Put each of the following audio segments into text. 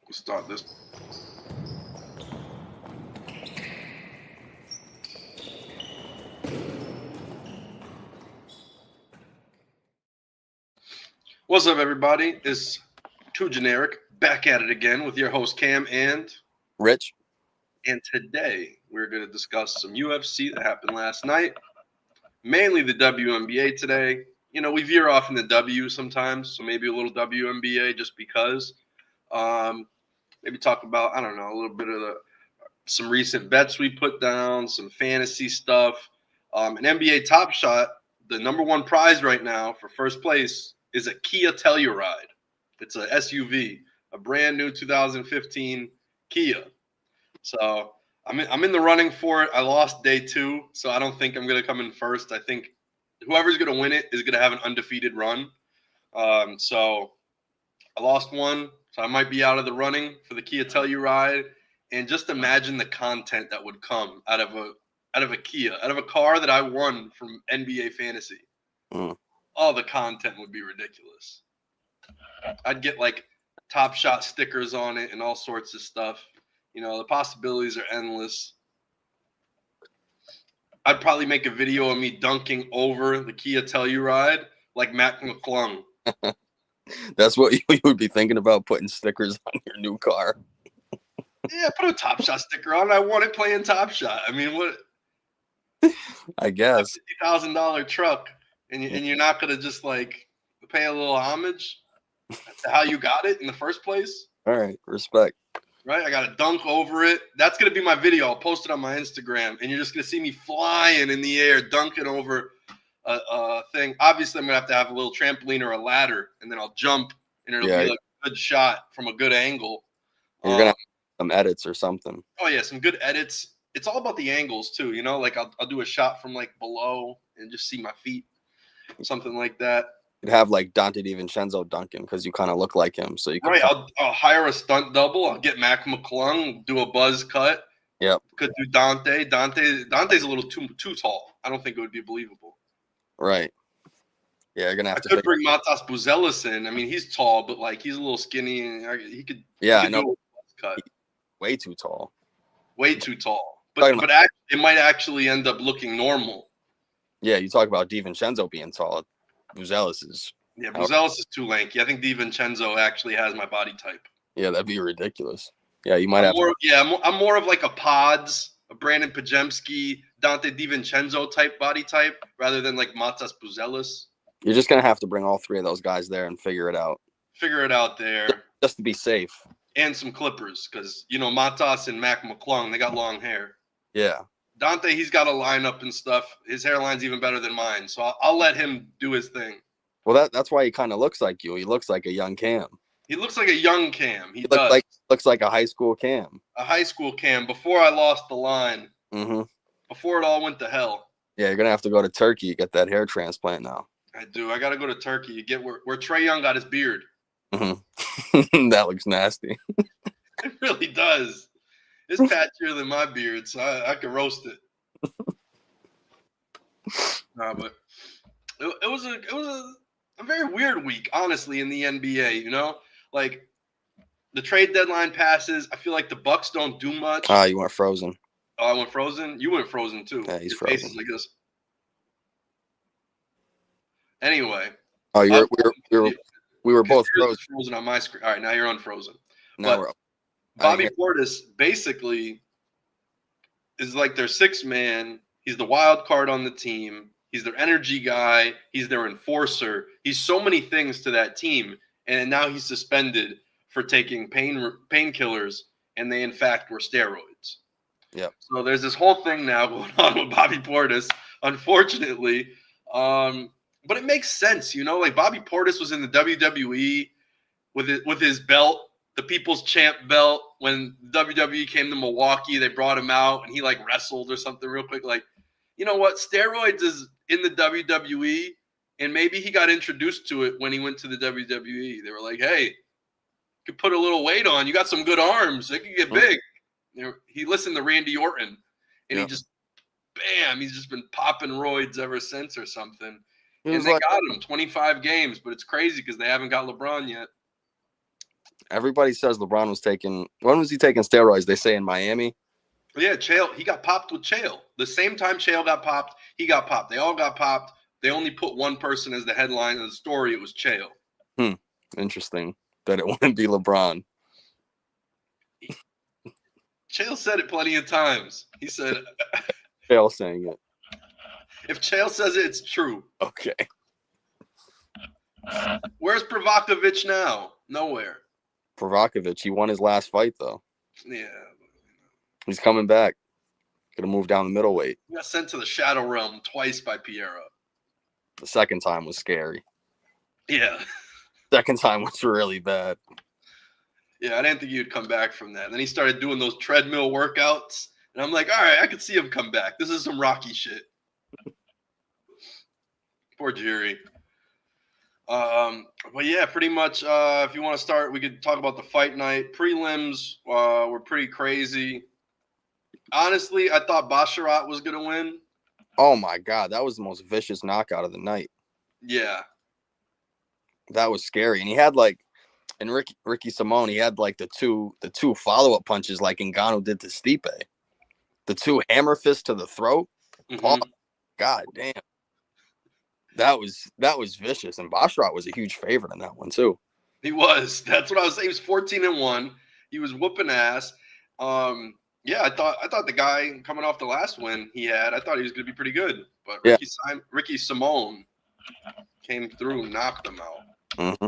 We'll start this. What's up, everybody? It's Too Generic, back at it again with your host Cam and Rich. And today we're going to discuss some UFC that happened last night, mainly the WNBA today. You know, we veer off in the W sometimes, so maybe a little WNBA just because. Maybe talk about, I don't know, a little bit of some recent bets we put down, some fantasy stuff. An NBA Top Shot, the number one prize right now for first place is a Kia Telluride. It's a SUV, a brand new 2015 Kia. So I'm in the running for it. I lost day 2, so I don't think I'm going to come in first. I think whoever's going to win it is going to have an undefeated run. So I lost one, so I might be out of the running for the Kia Telluride. And just imagine the content that would come out of a Kia, out of a car that I won from NBA Fantasy. All the content would be ridiculous. I'd get like Top Shot stickers on it and all sorts of stuff. You know, the possibilities are endless. I'd probably make a video of me dunking over the Kia Telluride like Mac McClung. That's what you would be thinking about, putting stickers on your new car. Yeah, put a Top Shot sticker on. I won it playing Top Shot. I mean, what? I guess. $50,000 truck, and you're not gonna just like pay a little homage to how you got it in the first place. All right, respect. Right, I got to dunk over it. That's gonna be my video. I'll post it on my Instagram, and you're just gonna see me flying in the air, dunking over a thing. Obviously, I'm gonna have to have a little trampoline or a ladder, and then I'll jump, and it'll be like a good shot from a good angle. You're gonna have some edits or something. Oh yeah, some good edits. It's all about the angles too, you know. Like I'll do a shot from like below and just see my feet, something like that. You'd have like Dante DiVincenzo dunking because you kind of look like him. So you could I'll hire a stunt double. I'll get Mac McClung, do a buzz cut. Yep. Could do Dante. Dante's a little too tall. I don't think it would be believable. Right. Yeah, you're gonna have to. I could bring Matas Buzelis in. I mean, he's tall, but like he's a little skinny, and he could. Yeah, he could I know. Do a buzz cut. Way too tall. Way too tall. But it might actually end up looking normal. Yeah, you talk about DiVincenzo being tall. Buzelis is. Yeah, Buzelis is too lanky. I think DiVincenzo actually has my body type. Yeah, that'd be ridiculous. Yeah, you might have. I'm more of like a Pods, a Brandon Pajemski, Dante DiVincenzo type body type, rather than like Matas Buzelis. You're just gonna have to bring all three of those guys there and figure it out. Figure it out there. Just to be safe. And some clippers, because you know Matas and Mac McClung, they got long hair. Yeah. Dante, he's got a lineup and stuff. His hairline's even better than mine, so I'll let him do his thing. Well, that's why he kind of looks like you. He looks like a young Cam. He looks like a young Cam. He looks like a high school Cam. A high school Cam before I lost the line. Mm-hmm. Before it all went to hell. Yeah, you're gonna have to go to Turkey to get that hair transplant now. I do. I gotta go to Turkey. You get where Trae Young got his beard. Mm-hmm. That looks nasty. It really does. It's patchier than my beard, so I can roast it. Nah, but it was a very weird week, honestly, in the NBA. You know, like the trade deadline passes. I feel like the Bucks don't do much. You went frozen. Oh, I went frozen. You went frozen too. Yeah, he's frozen. Like this. Anyway. Oh, we were both frozen on my screen. All right, now you're unfrozen. No, Bobby Portis basically is like their sixth man. He's the wild card on the team. He's their energy guy. He's their enforcer. He's so many things to that team. And now he's suspended for taking painkillers, and they, in fact, were steroids. Yeah. So there's this whole thing now going on with Bobby Portis, unfortunately. But it makes sense, you know? Like, Bobby Portis was in the WWE with his belt, the People's Champ belt. When WWE came to Milwaukee, they brought him out, and he, like, wrestled or something real quick. Like, you know what? Steroids is in the WWE, and maybe he got introduced to it when he went to the WWE. They were like, hey, you could put a little weight on. You got some good arms. They could get big. He listened to Randy Orton, and he just, bam, he's just been popping roids ever since or something. And they got him 25 games, but it's crazy because they haven't got LeBron yet. Everybody says LeBron was taking. When was he taking steroids? They say in Miami. Yeah, Chael, he got popped with Chael. The same time Chael got popped, he got popped. They all got popped. They only put one person as the headline of the story. It was Chael. Interesting that it wouldn't be LeBron. Chael said it plenty of times. He said, Chael saying it. if Chael says it, it's true. Okay. Where's Provokovich now? Nowhere. Provokovich, he won his last fight though. Yeah. He's coming back. Gonna move down the middleweight. He got sent to the Shadow Realm twice by Piero. The second time was scary. Yeah. Second time was really bad. Yeah, I didn't think he'd come back from that. And then he started doing those treadmill workouts. And I'm like, all right, I could see him come back. This is some Rocky shit. Poor Jerry. But yeah, pretty much if you want to start, we could talk about the fight night. Prelims were pretty crazy. Honestly, I thought Basharat was going to win. Oh my God, that was the most vicious knockout of the night. Yeah. That was scary. And he had and Ricky Simone, he had the two follow-up punches like Ngannou did to Stipe. The two hammer fists to the throat. Mm-hmm. Oh, God damn. That was vicious. And Basharat was a huge favorite in that one too. He was. That's what I was saying. He was 14-1. He was whooping ass. Yeah, I thought the guy coming off the last win he had, I thought he was going to be pretty good. But Ricky Simone came through and knocked him out. Mm-hmm.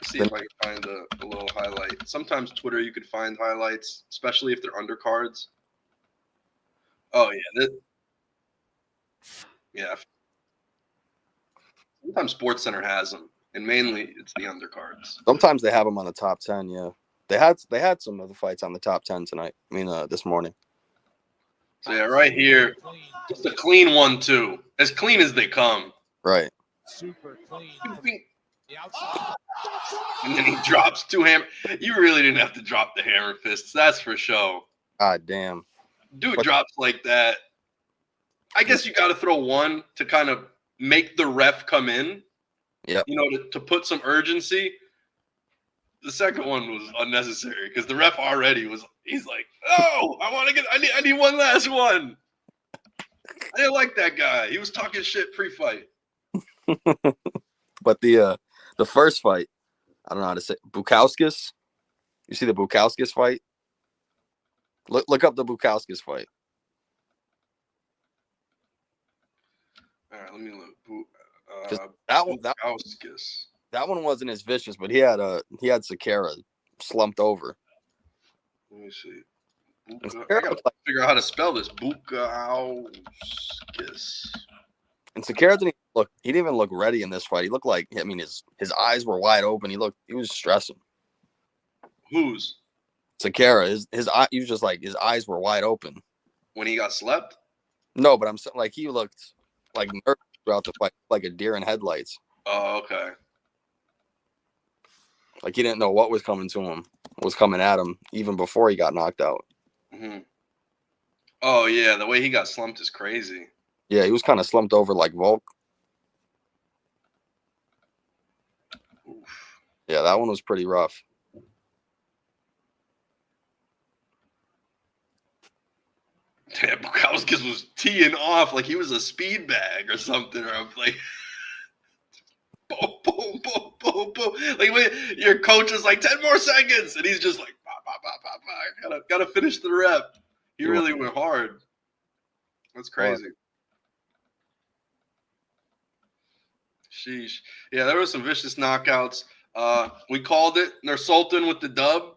See if I can find a little highlight. Sometimes Twitter you could find highlights, especially if they're undercards. Oh yeah, yeah. Sometimes SportsCenter has them, and mainly it's the undercards. Sometimes they have them on the top 10. Yeah, they had some of the fights on the top 10 tonight. I mean, this morning. So yeah, right here, just a clean one too, as clean as they come. Right. Super clean. And then he drops two hammer. You really didn't have to drop the hammer fists. That's for show. God damn. Dude drops like that. I guess you got to throw one to kind of make the ref come in. Yeah. You know, to put some urgency. The second one was unnecessary because the ref already was. He's like, "Oh, I need one last one." I didn't like that guy. He was talking shit pre-fight. But the first fight, I don't know how to say Bukauskas. You see the Bukauskas fight? Look up the Bukauskas fight. All right, let me look. That one wasn't as vicious, but he had Sakara slumped over. Let me see. I gotta figure out how to spell this. Bukauskas. And Sakara didn't even look ready in this fight. He looked like, I mean, his eyes were wide open. He was stressing. Whose? Sakara, his eye, he was just like, his eyes were wide open. When he got slept? No, but I'm saying like he looked like nervous throughout the fight, like a deer in headlights. Oh, okay. Like he didn't know what was coming at him, even before he got knocked out. Mm-hmm. Oh yeah, the way he got slumped is crazy. Yeah, he was kind of slumped over like Volk. Oof. Yeah, that one was pretty rough. Yeah, Bukauskas was teeing off like he was a speed bag or something. Or I'm like, boom, boom, boom, boom, boom. Like when your coach is like 10 more seconds, and he's just like, bah, bah, bah, bah, bah. Gotta finish the rep. He really went hard. That's crazy. Sheesh. Yeah, there were some vicious knockouts. We called it. Nursultan with the dub.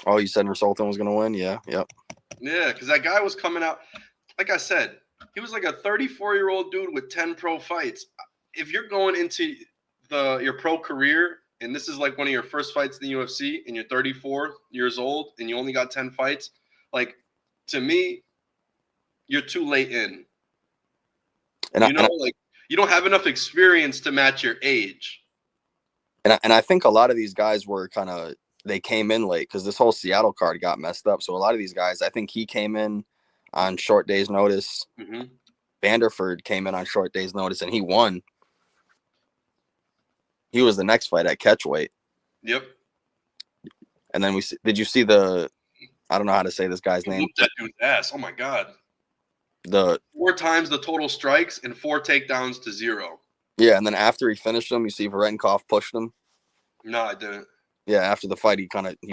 Oh, you said Nursultan was going to win? Yeah, yep. Yeah, because that guy was coming out. Like I said, he was like a 34-year-old dude with 10 pro fights. If you're going into your pro career, and this is like one of your first fights in the UFC, and you're 34 years old, and you only got 10 fights, like, to me, you're too late in. You don't have enough experience to match your age. And I think a lot of these guys were they came in late because this whole Seattle card got messed up. So a lot of these guys, I think he came in on short days notice. Mm-hmm. Vanderford came in on short days notice, and he won. he was the next fight at catchweight. Yep. And then did you see the? I don't know how to say this guy's He name. whooped that dude's ass. Oh my god. The 4 times the total strikes and 4 takedowns to 0. Yeah, and then after he finished him, you see Varenkov pushed him. No, I didn't. Yeah, after the fight, he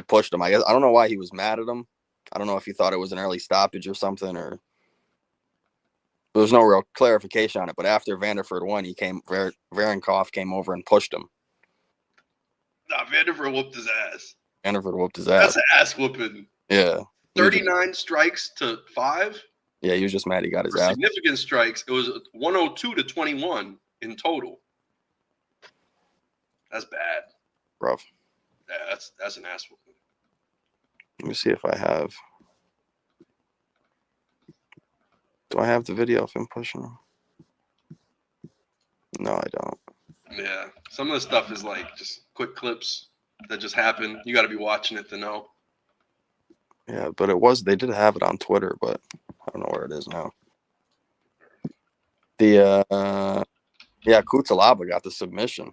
pushed him. I guess I don't know why he was mad at him. I don't know if he thought it was an early stoppage or something, or there was no real clarification on it. But after Vanderford won, Varenkov came over and pushed him. Nah, Vanderford whooped his ass. Vanderford whooped his ass. That's an ass whooping. Yeah. 39 strikes to 5. Yeah, he was just mad he got his For ass. significant strikes, it was 102 to 21 in total. That's bad. Rough. Yeah, that's an ass whooping. Let me see if I have. Do I have the video of him pushing him? No, I don't. Yeah, some of the stuff is like just quick clips that just happen. You got to be watching it to know. Yeah, but they did have it on Twitter, but I don't know where it is now. Kutalaba got the submission.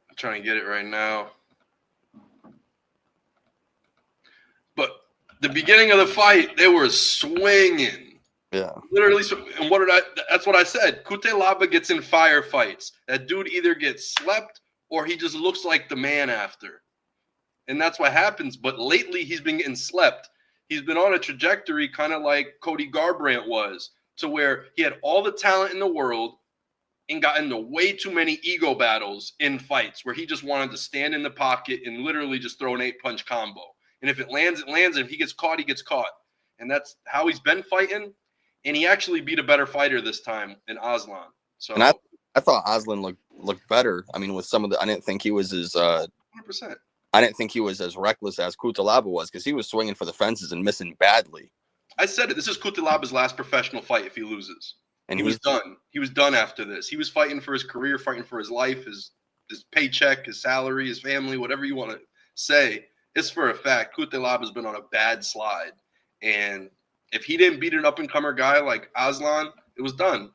I'm trying to get it right now. But the beginning of the fight, they were swinging. Yeah. Literally, and that's what I said. Kutalaba gets in firefights. That dude either gets slept or he just looks like the man after. And that's what happens. But lately, he's been getting slept. He's been on a trajectory kind of like Cody Garbrandt was, to where he had all the talent in the world and got into way too many ego battles in fights where he just wanted to stand in the pocket and literally just throw an 8-punch combo. And if it lands, it lands. And if he gets caught, he gets caught. And that's how he's been fighting. And he actually beat a better fighter this time in Aslan. So, and I thought Aslan looked better. I mean, with some of the, I didn't think he was as 100%. I didn't think he was as reckless as Kutalaba was, because he was swinging for the fences and missing badly. I said it. This is Kutalaba's last professional fight if he loses. And he was done. He was done after this. He was fighting for his career, fighting for his life, his paycheck, his salary, his family, whatever you want to say. It's for a fact. Kutalaba's been on a bad slide. And if he didn't beat an up-and-comer guy like Aslan, it was done.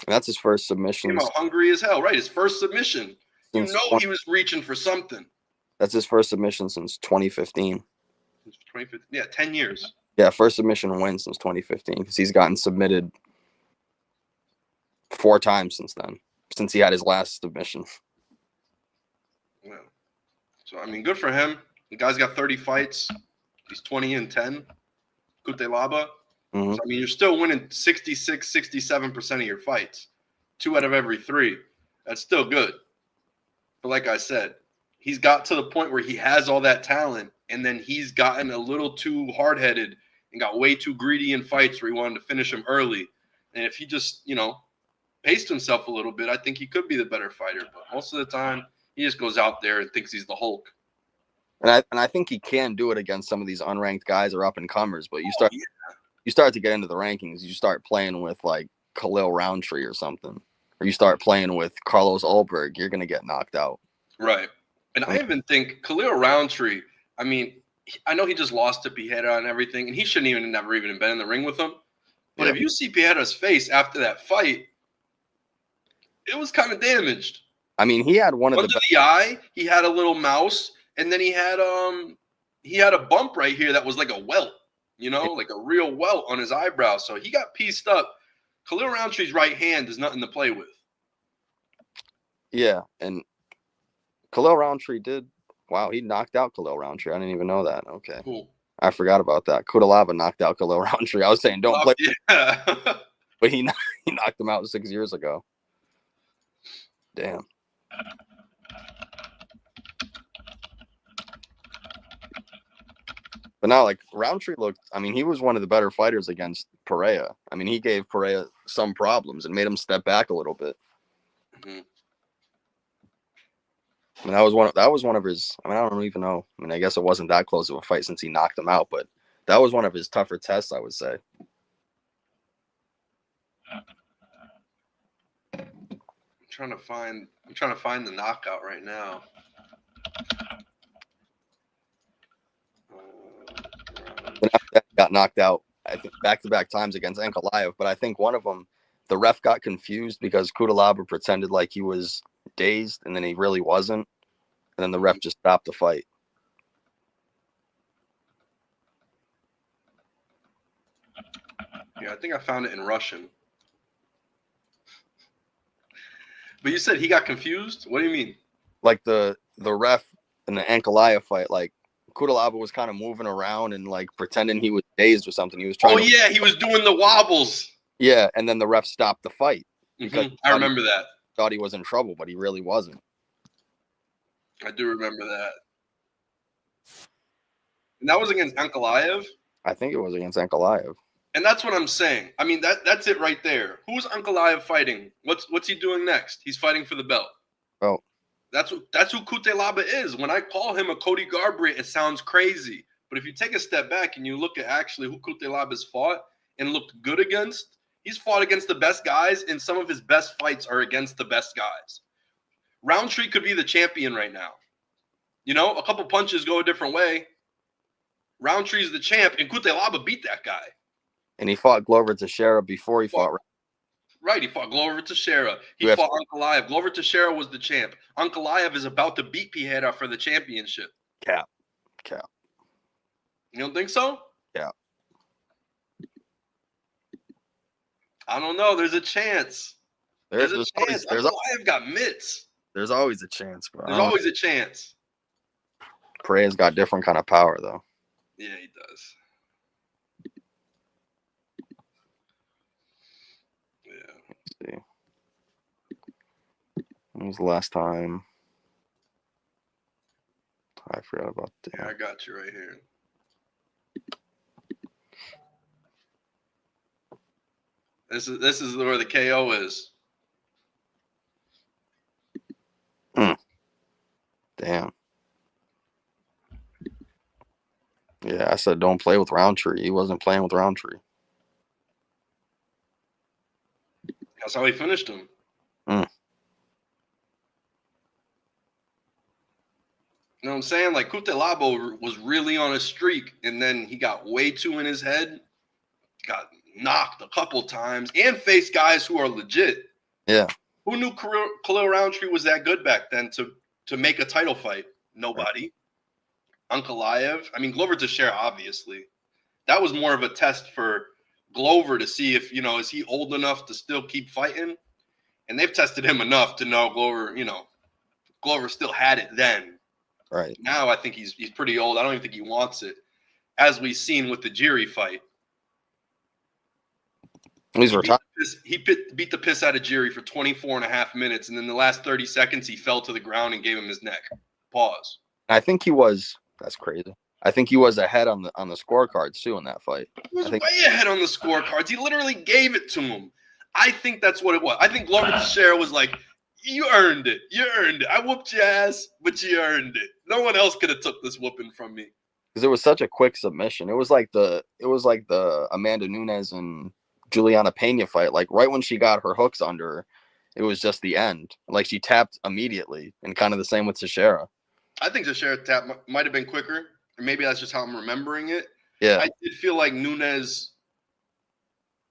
And that's his first submission. He came out hungry as hell. Right, his first submission. He was reaching for something. That's his first submission since 2015. 2015. Yeah, 10 years. Yeah, first submission win since 2015, because he's gotten submitted 4 times since then, since he had his last submission. Yeah. So, I mean, good for him. The guy's got 30 fights. He's 20-10. Kutalaba. Mm-hmm. So, I mean, you're still winning 66, 67% of your fights. 2 out of every 3. That's still good. But like I said, he's got to the point where he has all that talent, and then he's gotten a little too hard-headed and got way too greedy in fights where he wanted to finish him early. And if he just, paced himself a little bit, I think he could be the better fighter. But most of the time, he just goes out there and thinks he's the Hulk. And I think he can do it against some of these unranked guys or up-and-comers. But you start to get into the rankings, you start playing with like Khalil Roundtree or something, or you start playing with Carlos Ulberg, you're gonna get knocked out. Right. And I even think Khalil Roundtree, I mean, I know he just lost to Piedra and everything, and he shouldn't even never even been in the ring with him. But if you see Piedra's face after that fight, it was kind of damaged. I mean, he had one of under the eye, he had a little mouse, and then he had a bump right here that was like a welt, like a real welt on his eyebrow. So he got pieced up. Khalil Roundtree's right hand is nothing to play with. Yeah, and Khalil Roundtree he knocked out Khalil Roundtree. I didn't even know that. Okay. Cool. I forgot about that. Kutalaba knocked out Khalil Roundtree. I was saying don't play. Yeah. But he knocked him out 6 years ago. Damn. But now, like, Roundtree he was one of the better fighters against Pereira. I mean, he gave Pereira some problems and made him step back a little bit. Mm-hmm. And that was one of his. I mean, I don't even know. I mean, I guess it wasn't that close of a fight since he knocked him out, but that was one of his tougher tests, I would say. I'm trying to find the knockout right now. Got knocked out, I think, back-to-back times against Ankalaev, but I think one of them the ref got confused because Kutalaba pretended like he was dazed, and then he really wasn't. And then the ref just stopped the fight. Yeah, I think I found it in Russian. But you said he got confused? What do you mean? Like the ref in the Ankalaev fight, like Kutalaba was kind of moving around and like pretending he was dazed or something. He was trying. Oh yeah, he was doing the wobbles. Yeah, and then the ref stopped the fight because I remember that. Thought he was in trouble, but he really wasn't. I do remember that. And that was against Ankalaev? I think it was against Ankalaev. And that's what I'm saying. I mean, that's it right there. Who's Ankalaev fighting? What's he doing next? He's fighting for the belt. Oh. That's who Kutelaba is. When I call him a Cody Garbrandt, it sounds crazy. But if you take a step back and you look at actually who Kutelaba's fought and looked good against, he's fought against the best guys, and some of his best fights are against the best guys. Roundtree could be the champion right now. You know, a couple punches go a different way. Roundtree's the champ, and Kutelaba beat that guy. And he fought Glover Teixeira before he fought. Right, he fought Glover Teixeira. He fought Ankalaev. Glover Teixeira was the champ. Ankalaev is about to beat Piera for the championship. Cap. You don't think so? Yeah. I don't know. There's a chance. There's a chance. Ankalaev got mitts. There's always a chance, bro. There's always a chance. Pereira's got different kind of power, though. Yeah, he does. See. When was the last time? I forgot about that. Yeah, I got you right here. This is where the KO is. Damn. Yeah, I said don't play with Roundtree. He wasn't playing with Roundtree. That's how he finished him. You know what I'm saying? Like, Kutelaba was really on a streak, and then he got way too in his head, got knocked a couple times, and faced guys who are legit. Yeah. Who knew Khalil Roundtree was that good back then to make a title fight? Nobody. Right. Ankalaev. I mean, Glover Teixeira, obviously. That was more of a test for Glover to see if, is he old enough to still keep fighting? And they've tested him enough to know Glover still had it then. Right. Now I think he's pretty old. I don't even think he wants it. As we've seen with the Jiri fight. He's retired. He beat the piss out of Jiri for 24 and a half minutes, and then the last 30 seconds he fell to the ground and gave him his neck. Pause. I think he was – that's crazy. I think he was ahead on the scorecards too in that fight. He was way ahead on the scorecards. He literally gave it to him. I think that's what it was. I think Glover Teixeira was like, you earned it. You earned it. I whooped your ass, but you earned it. No one else could have took this whooping from me. Because it was such a quick submission. It was like the Amanda Nunes and Juliana Pena fight. Like right when she got her hooks under her, it was just the end. Like she tapped immediately, and kind of the same with Teixeira. I think Teixeira tap might have been quicker. Or maybe that's just how I'm remembering it. Yeah. I did feel like Nunes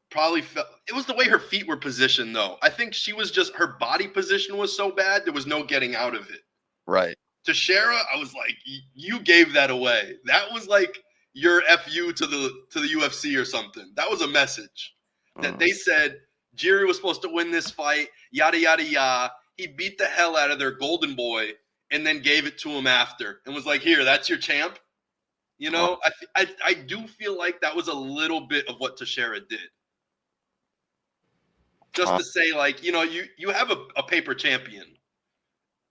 probably felt – it was the way her feet were positioned, though. I think she was just – her body position was so bad, there was no getting out of it. Right. Teixeira, I was like, you gave that away. That was like your FU to the UFC or something. That was a message that they said Jiri was supposed to win this fight, yada, yada, yada. He beat the hell out of their golden boy and then gave it to him after and was like, here, that's your champ. I do feel like that was a little bit of what Teixeira did. Just to say, like, you have a paper champion.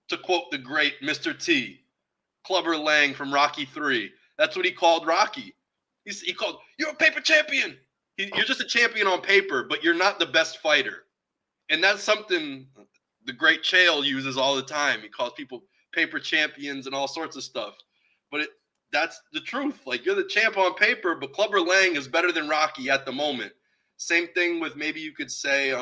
To quote the great Mr. T, Clubber Lang from Rocky III. That's what he called Rocky. He called, you're a paper champion. You're just a champion on paper, but you're not the best fighter. And that's something the great Chael uses all the time. He calls people paper champions and all sorts of stuff. But that's the truth. Like, you're the champ on paper, but Clubber Lang is better than Rocky at the moment. Same thing with maybe you could say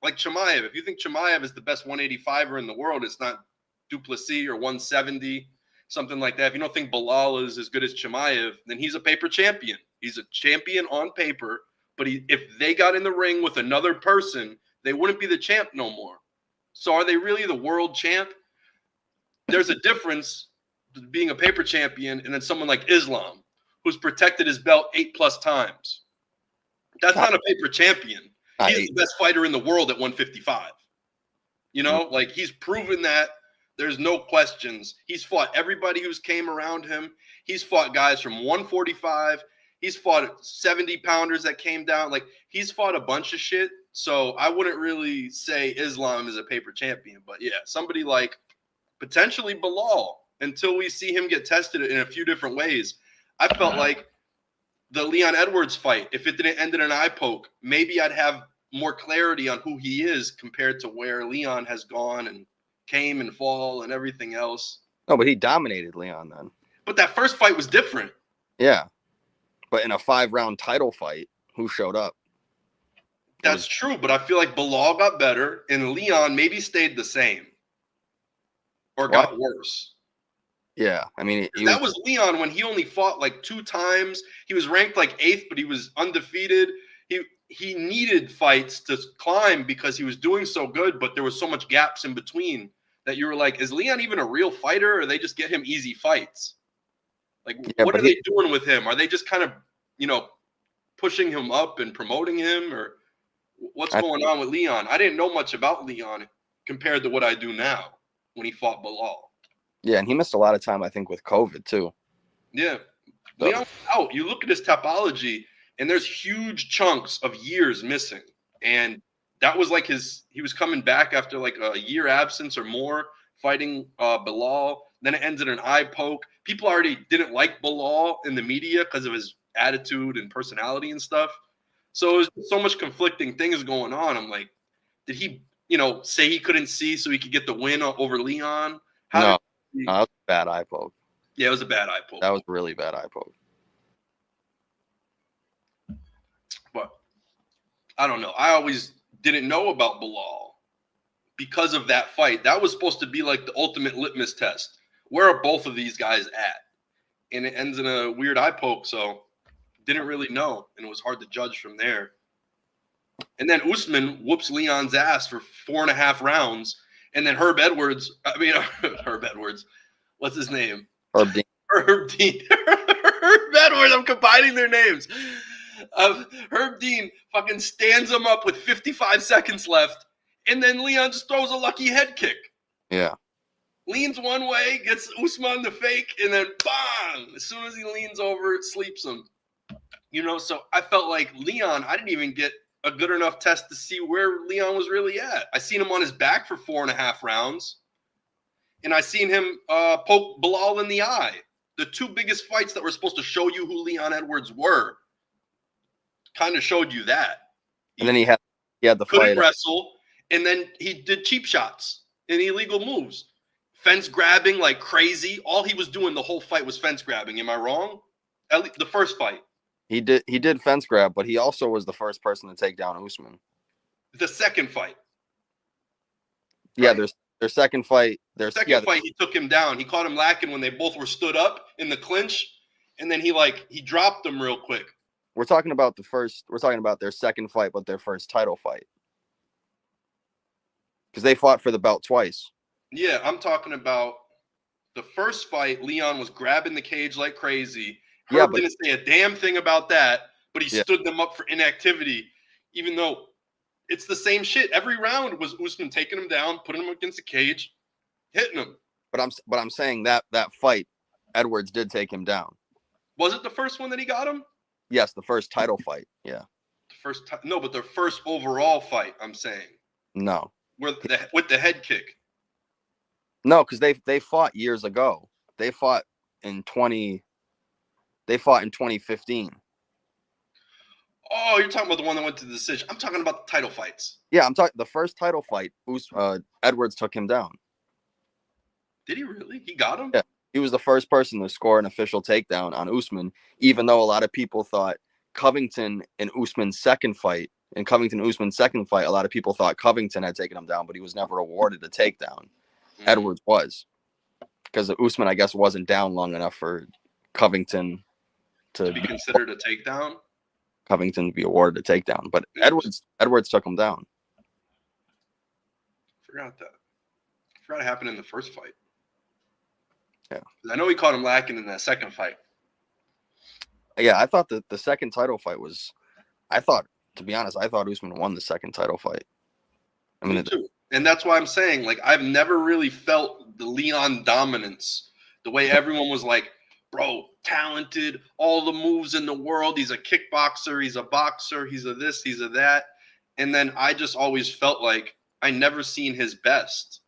like Chimaev. If you think Chimaev is the best 185er in the world, it's not Duplessis or 170, something like that. If you don't think Bilal is as good as Chimaev, then he's a paper champion. He's a champion on paper, But if they got in the ring with another person, they wouldn't be the champ no more. So are they really the world champ? There's a difference being a paper champion and then someone like Islam, who's protected his belt 8+ times. That's not a paper champion. He's the best fighter in the world at 155. You know, like he's proven that there's no questions. He's fought everybody who's came around him. He's fought guys from 145. He's fought 70-pounders that came down. Like he's fought a bunch of shit. So I wouldn't really say Islam is a paper champion. But yeah, somebody like potentially Bilal, until we see him get tested in a few different ways. I felt like the Leon Edwards fight, if it didn't end in an eye poke, maybe I'd have more clarity on who he is compared to where Leon has gone and came and fall and everything else. No, but he dominated Leon then. But that first fight was different. Yeah. But in a 5-round title fight, who showed up? That's true, but I feel like Bilal got better and Leon maybe stayed the same or got worse. Yeah, I mean, that was Leon when he only fought like 2 times. He was ranked like 8th, but he was undefeated. He needed fights to climb because he was doing so good, but there was so much gaps in between that you were like, is Leon even a real fighter, or they just get him easy fights? Like, what are they doing with him? Are they just kind of, pushing him up and promoting him, or what's going on with Leon? I didn't know much about Leon compared to what I do now when he fought Bilal. Yeah, and he missed a lot of time, I think, with COVID, too. Yeah. Leon's out. You look at his topology, and there's huge chunks of years missing. And that was like he was coming back after like a year absence or more, fighting Bilal. Then it ends in an eye poke. People already didn't like Bilal in the media because of his attitude and personality and stuff. So it was so much conflicting things going on. I'm like, did he, say he couldn't see so he could get the win over Leon? No, that was a bad eye poke. Yeah, it was a bad eye poke. That was a really bad eye poke. But I don't know. I always didn't know about Bilal because of that fight. That was supposed to be like the ultimate litmus test. Where are both of these guys at? And it ends in a weird eye poke, so didn't really know, and it was hard to judge from there. And then Usman whoops Leon's ass for 4.5 rounds, and then Herb Edwards, what's his name? Herb Dean. Herb Edwards, I'm combining their names. Herb Dean fucking stands him up with 55 seconds left, and then Leon just throws a lucky head kick. Yeah. Leans one way, gets Usman the fake, and then bang! As soon as he leans over, it sleeps him. So I felt like Leon, I didn't even get a good enough test to see where Leon was really at. I seen him on his back for 4.5 rounds, and I seen him poke Bilal in the eye. The 2 biggest fights that were supposed to show you who Leon Edwards were kind of showed you that. And then he had the fight. Couldn't wrestle, and then he did cheap shots and illegal moves. Fence grabbing like crazy. All he was doing the whole fight was fence grabbing. Am I wrong? At least the first fight. He did fence grab, but he also was the first person to take down Usman. The second fight. Yeah, right? their second fight. Second fight, he took him down. He caught him lacking when they both were stood up in the clinch, and then he dropped him real quick. We're talking about their second fight, but their first title fight. Because they fought for the belt twice. Yeah, I'm talking about the first fight. Leon was grabbing the cage like crazy. Herb didn't say a damn thing about that, but he stood them up for inactivity, even though it's the same shit. Every round was Usman taking him down, putting him against the cage, hitting him. But I'm saying that fight, Edwards did take him down. Was it the first one that he got him? Yes, the first title fight. Yeah. But the first overall fight, I'm saying. No. With the head kick. No, because they fought years ago. They fought in 2015. Oh, you're talking about the one that went to the decision. I'm talking about the title fights. Yeah, I'm talking the first title fight. Edwards took him down. Did he really? He got him? Yeah. He was the first person to score an official takedown on Usman, even though a lot of people thought Covington in Usman's second fight, a lot of people thought Covington had taken him down, but he was never awarded a takedown. Edwards was. Because Usman, I guess, wasn't down long enough for Covington to be considered a takedown. Covington to be awarded a takedown. But Edwards took him down. Forgot that. Forgot it happened in the first fight. Yeah. I know he caught him lacking in that second fight. Yeah, I thought the second title fight was. To be honest, I thought Usman won the second title fight. I mean, Me too. And that's why I'm saying, like, I've never really felt the Leon dominance. The way everyone was like, bro, talented, all the moves in the world. He's a kickboxer. He's a boxer. He's a this. He's a that. And then I just always felt like I never seen his best.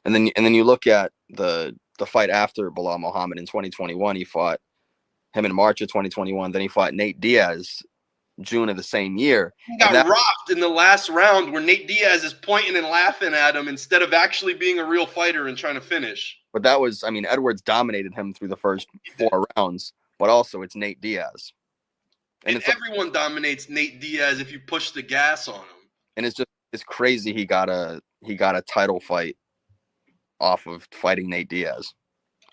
And then you look at the fight after Bilal Muhammad in 2021. He fought him in March of 2021. Then he fought Nate Diaz June of the same year. He got rocked in the last round where Nate Diaz is pointing and laughing at him instead of actually being a real fighter and trying to finish. But that was, I mean, Edwards dominated him through the first 4 rounds, but also it's Nate Diaz. And everyone dominates Nate Diaz if you push the gas on him. And it's crazy he got a title fight off of fighting Nate Diaz.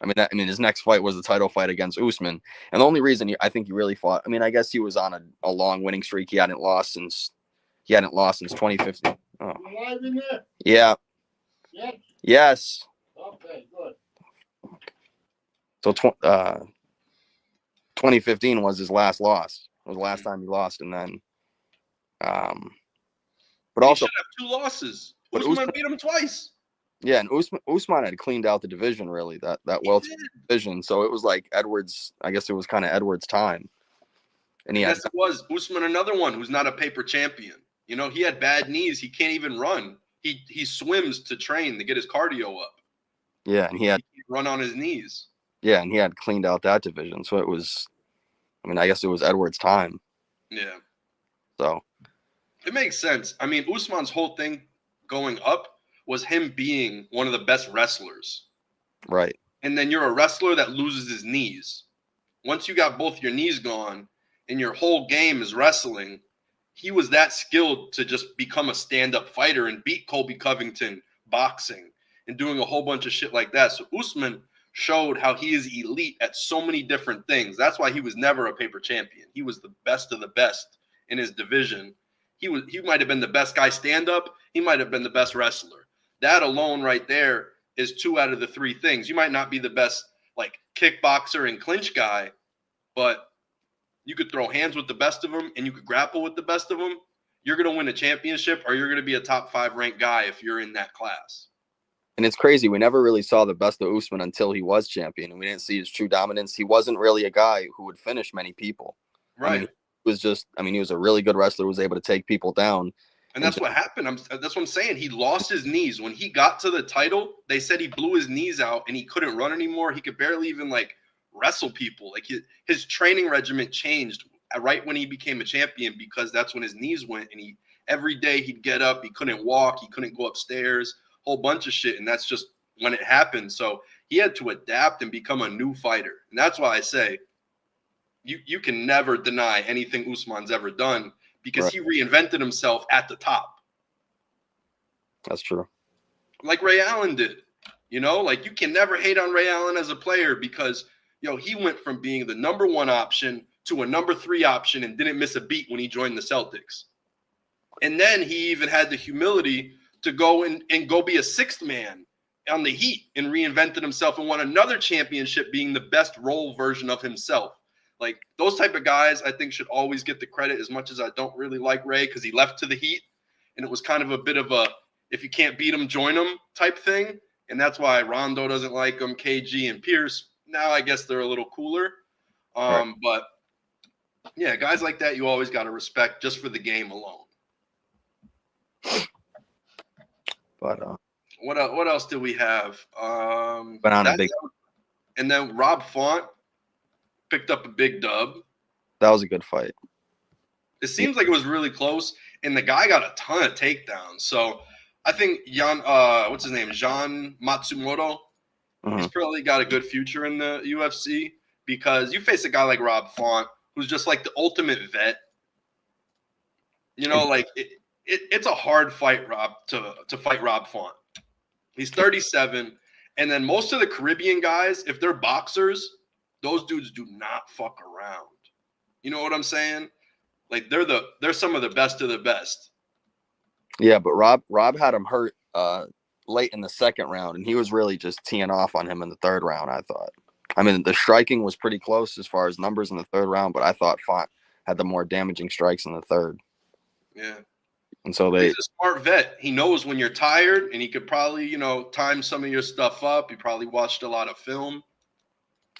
I mean, his next fight was the title fight against Usman. And the only reason I think he really fought, I mean, I guess he was on a long winning streak. He hadn't lost since 2015. Oh. Yeah. Yes. Okay, good. So 2015 was his last loss. It was the last time he lost, and then but also he should have 2 losses. Usman beat him twice. Yeah, and Usman had cleaned out the division, really, that welter division. So it was like Edwards, I guess it was kind of Edwards' time. And yes, it was. Usman, another one who's not a paper champion. You know, he had bad knees. He can't even run. He swims to train to get his cardio up. Yeah, and he had run on his knees. Yeah, and he had cleaned out that division. So it was, I mean, I guess it was Edwards' time. Yeah. So it makes sense. I mean, Usman's whole thing going up was him being one of the best wrestlers. Right. And then you're a wrestler that loses his knees. Once you got both your knees gone and your whole game is wrestling, he was that skilled to just become a stand-up fighter and beat Colby Covington boxing and doing a whole bunch of shit like that. So Usman showed how he is elite at so many different things. That's why he was never a paper champion. He was the best of the best in his division. He might have been the best guy stand-up. He might have been the best wrestler. That alone right there is 2 out of the 3 things. You might not be the best like kickboxer and clinch guy, but you could throw hands with the best of them and you could grapple with the best of them. You're going to win a championship or you're going to be a top 5 ranked guy if you're in that class. And it's crazy. We never really saw the best of Usman until he was champion, and we didn't see his true dominance. He wasn't really a guy who would finish many people. Right. I mean, he was a really good wrestler, was able to take people down. And that's what happened. That's what I'm saying. He lost his knees. When he got to the title, they said he blew his knees out and he couldn't run anymore. He could barely even like wrestle people. Like his training regimen changed right when he became a champion because that's when his knees went. And every day he'd get up. He couldn't walk. He couldn't go upstairs. Whole bunch of shit. And that's just when it happened. So he had to adapt and become a new fighter. And that's why I say you can never deny anything Usman's ever done. Because he reinvented himself at the top. That's true. Like Ray Allen did. You know, like you can never hate on Ray Allen as a player because, he went from being the number 1 option to a number 3 option and didn't miss a beat when he joined the Celtics. And then he even had the humility to go and go be a 6th man on the Heat and reinvented himself and won another championship being the best role version of himself. Like those type of guys, I think should always get the credit as much as I don't really like Ray because he left to the Heat and it was kind of a bit of a, if you can't beat him, join him type thing. And that's why Rondo doesn't like him, KG and Pierce. Now I guess they're a little cooler. But yeah, guys like that, you always got to respect just for the game alone. But what else do we have? And then Rob Font picked up a big dub. That was a good fight. It seems like it was really close, and the guy got a ton of takedowns. So I think Jean Matsumoto, he's probably got a good future in the UFC because you face a guy like Rob Font, who's just like the ultimate vet. Like it's a hard fight, Rob, to fight Rob Font. He's 37, and then most of the Caribbean guys, if they're boxers, those dudes do not fuck around. You know what I'm saying? Like they're some of the best of the best. Yeah, but Rob had him hurt late in the second round, and he was really just teeing off on him in the third round, I thought. I mean, the striking was pretty close as far as numbers in the third round, but I thought Font had the more damaging strikes in the third. Yeah. And so he's a smart vet. He knows when you're tired, and he could probably, time some of your stuff up. He probably watched a lot of film.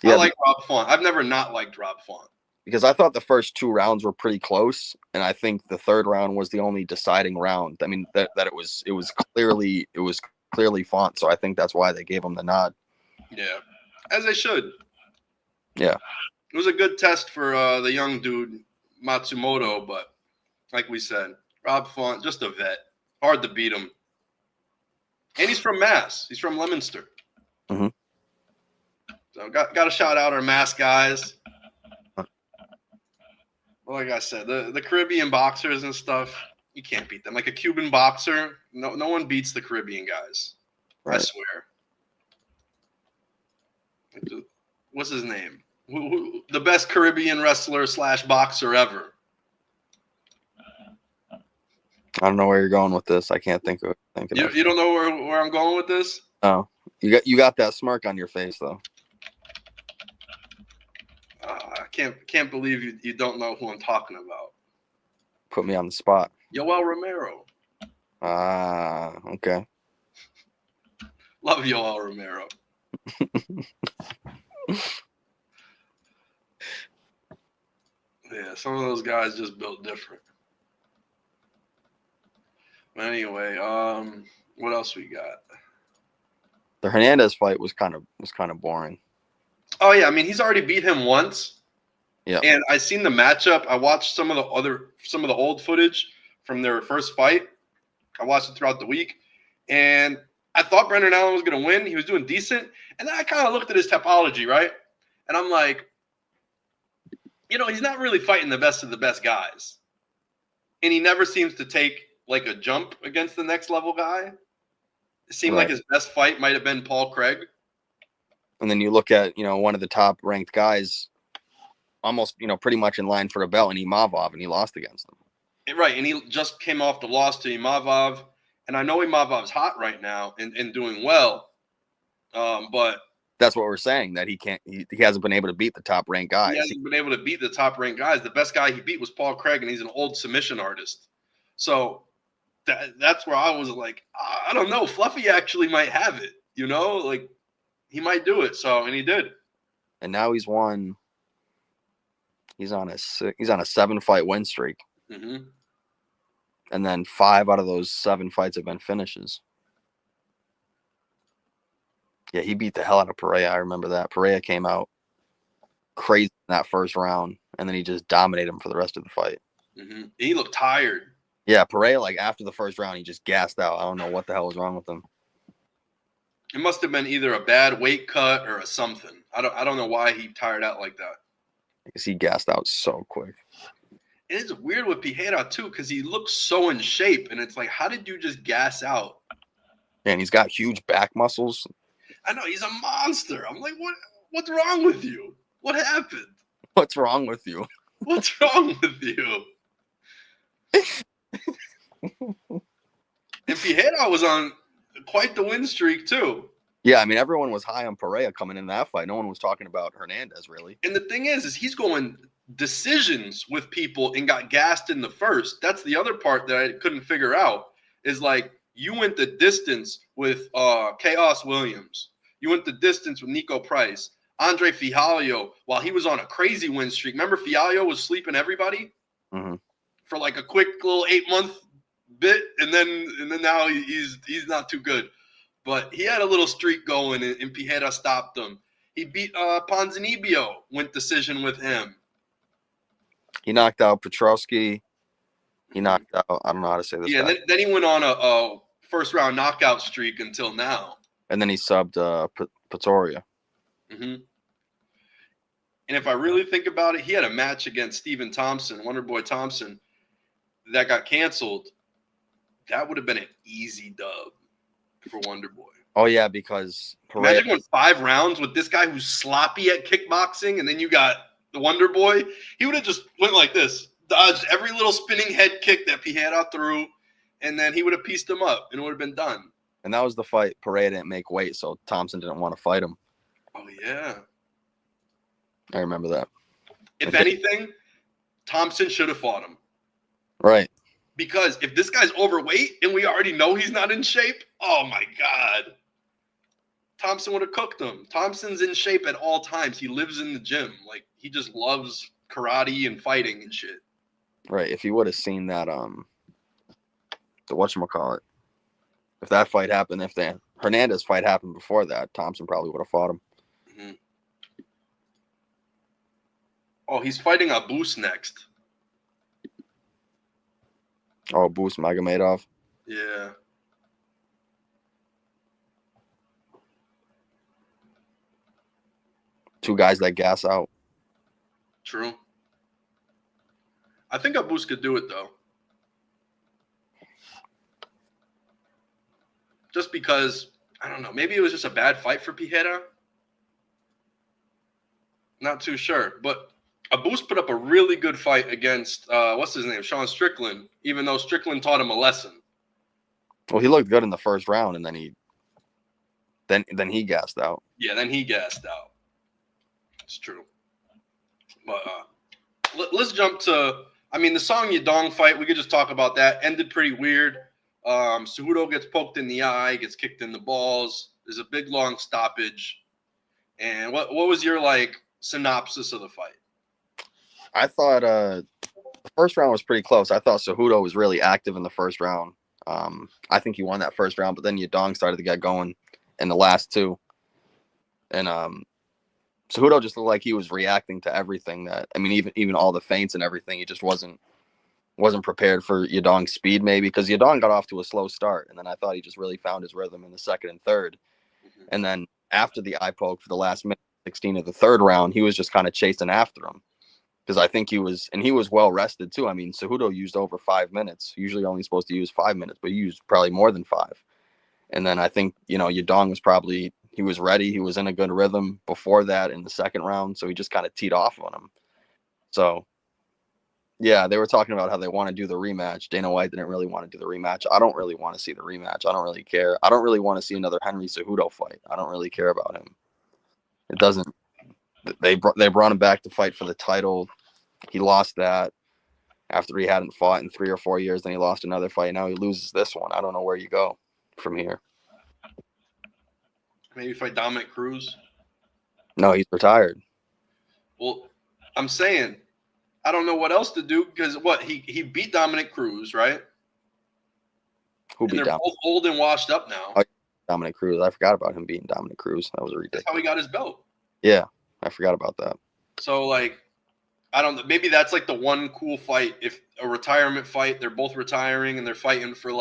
Yeah, I like Rob Font. I've never not liked Rob Font. Because I thought the first 2 rounds were pretty close, and I think the third round was the only deciding round. I mean, that it was clearly Font, so I think that's why they gave him the nod. Yeah, as they should. Yeah, it was a good test for the young dude Matsumoto, but like we said, Rob Font, just a vet, hard to beat him, and he's from Mass. He's from Leominster. Mm-hmm. So got to shout out our Mass guys. Like I said, the Caribbean boxers and stuff, you can't beat them. Like a Cuban boxer, no one beats the Caribbean guys. Right. I swear. What's his name? The best Caribbean wrestler / boxer ever. I don't know where you're going with this. I can't think of it. You don't know where I'm going with this? Oh, you got that smirk on your face though. I can't believe you don't know who I'm talking about. Put me on the spot. Yoel Romero. Ah, okay. Love Yoel Romero. Yeah, some of those guys just built different. But anyway, what else we got? The Hernandez fight was kind of boring. Oh yeah, I mean he's already beat him once. Yeah. And I seen the matchup. I watched some of the old footage from their first fight. I watched it throughout the week, and I thought Brendan Allen was going to win. He was doing decent, and then I kind of looked at his topology, right? And I'm like, he's not really fighting the best of the best guys, and he never seems to take like a jump against the next level guy. It seemed like his best fight might have been Paul Craig. And then you look at, one of the top ranked guys almost, pretty much in line for a belt in Imavov, and he lost against him. Right. And he just came off the loss to Imavov. And I know Imavov's hot right now and doing well. But that's what we're saying, that he hasn't been able to beat the top ranked guys. He hasn't been able to beat the top ranked guys. The best guy he beat was Paul Craig, and he's an old submission artist. So that's where I was like, I don't know. Fluffy actually might have it, like he might do it. So, and he did. And now he's won. He's on a 7-fight win streak. Mm-hmm. And then 5 out of those 7 fights have been finishes. Yeah, he beat the hell out of Pereira. I remember that. Pereira came out crazy in that first round, and then he just dominated him for the rest of the fight. Mm-hmm. He looked tired. Yeah, Pereira, like after the first round, he just gassed out. I don't know what the hell was wrong with him. It must have been either a bad weight cut or a something. I don't know why he tired out like that. Because he gassed out so quick. And it's weird with Pichera too, because he looks so in shape, and it's like, how did you just gas out? And he's got huge back muscles. I know, he's a monster. I'm like, what's wrong with you? What happened? What's wrong with you? What's wrong with you? And Pichera was on quite the win streak too. Yeah, I mean, everyone was high on Pereira coming in that fight. No one was talking about Hernandez, really. And the thing is he's going decisions with people and got gassed in the first. That's the other part that I couldn't figure out, is like, you went the distance with Chaos Williams. You went the distance with Nico Price. Andre Fialho, while he was on a crazy win streak. Remember Fialho was sleeping everybody for like a quick little 8-month bit, and then now he's not too good. But he had a little streak going, and Pichera stopped him. He beat Ponzinibbio, went decision with him. He knocked out Petrovsky. He knocked out, I don't know how to say this. Yeah, then he went on a first-round knockout streak until now. And then he subbed Pretoria. Mm-hmm. And if I really think about it, he had a match against Stephen Thompson, Wonderboy Thompson, that got canceled. That would have been an easy dub for Wonderboy. Oh, yeah, because imagine going 5 rounds with this guy who's sloppy at kickboxing, and then you got the Wonder Boy. He would have just went like this. dodged every little spinning head kick that Piera threw, and then he would have pieced him up, and it would have been done. And that was the fight. Pereira didn't make weight, so Thompson didn't want to fight him. Oh, yeah. I remember that. If anything, Thompson should have fought him. Right. Because if this guy's overweight and we already know he's not in shape, oh, my God. Thompson would have cooked him. Thompson's in shape at all times. He lives in the gym. Like, he just loves karate and fighting and shit. Right. If you would have seen that, the whatchamacallit, if that fight happened, if the Hernandez fight happened before that, Thompson probably would have fought him. Mm-hmm. Oh, he's fighting Abus next. Oh, Abus Magomedov. Yeah. Two guys that gas out. True. I think Abus could do it, though. Just because, I don't know, maybe it was just a bad fight for Piera. Not too sure. But Abus put up a really good fight against, what's his name, Sean Strickland, even though Strickland taught him a lesson. Well, he looked good in the first round, and then he gassed out. Yeah, then he gassed out. It's true. But let's jump to, the Song Yadong fight. We could just talk about that. Ended pretty weird. Cejudo gets poked in the eye, gets kicked in the balls. There's a big, long stoppage. And what was your, synopsis of the fight? I thought the first round was pretty close. I thought Cejudo was really active in the first round. I think he won that first round, but then Yadong started to get going in the last two. And Cejudo just looked like he was reacting to everything even all the feints and everything. He just wasn't prepared for Yadong's speed, maybe, because Yadong got off to a slow start. And then I thought he just really found his rhythm in the second and third. Mm-hmm. And then after the eye poke for the last minute 16 of the third round, he was just kind of chasing after him. Because I think he was well rested too. Cejudo used over 5 minutes. Usually only supposed to use 5 minutes, but he used probably more than 5. And then I think, Yadong was he was ready. He was in a good rhythm before that in the second round. So he just kind of teed off on him. So, yeah, they were talking about how they want to do the rematch. Dana White didn't really want to do the rematch. I don't really want to see the rematch. I don't really care. I don't really want to see another Henry Cejudo fight. I don't really care about him. It doesn't. They brought him back to fight for the title. He lost that after he hadn't fought in 3 or 4 years. Then he lost another fight. Now he loses this one. I don't know where you go from here. Maybe fight Dominic Cruz? No, he's retired. Well, I'm saying I don't know what else to do because he beat Dominic Cruz, right? Who beat Dominic? They're both old and washed up now. Oh, Dominic Cruz. I forgot about him beating Dominic Cruz. That was ridiculous. That's how he got his belt. Yeah, I forgot about that. So, I don't know. Maybe that's the one cool fight. If a retirement fight, they're both retiring and they're fighting for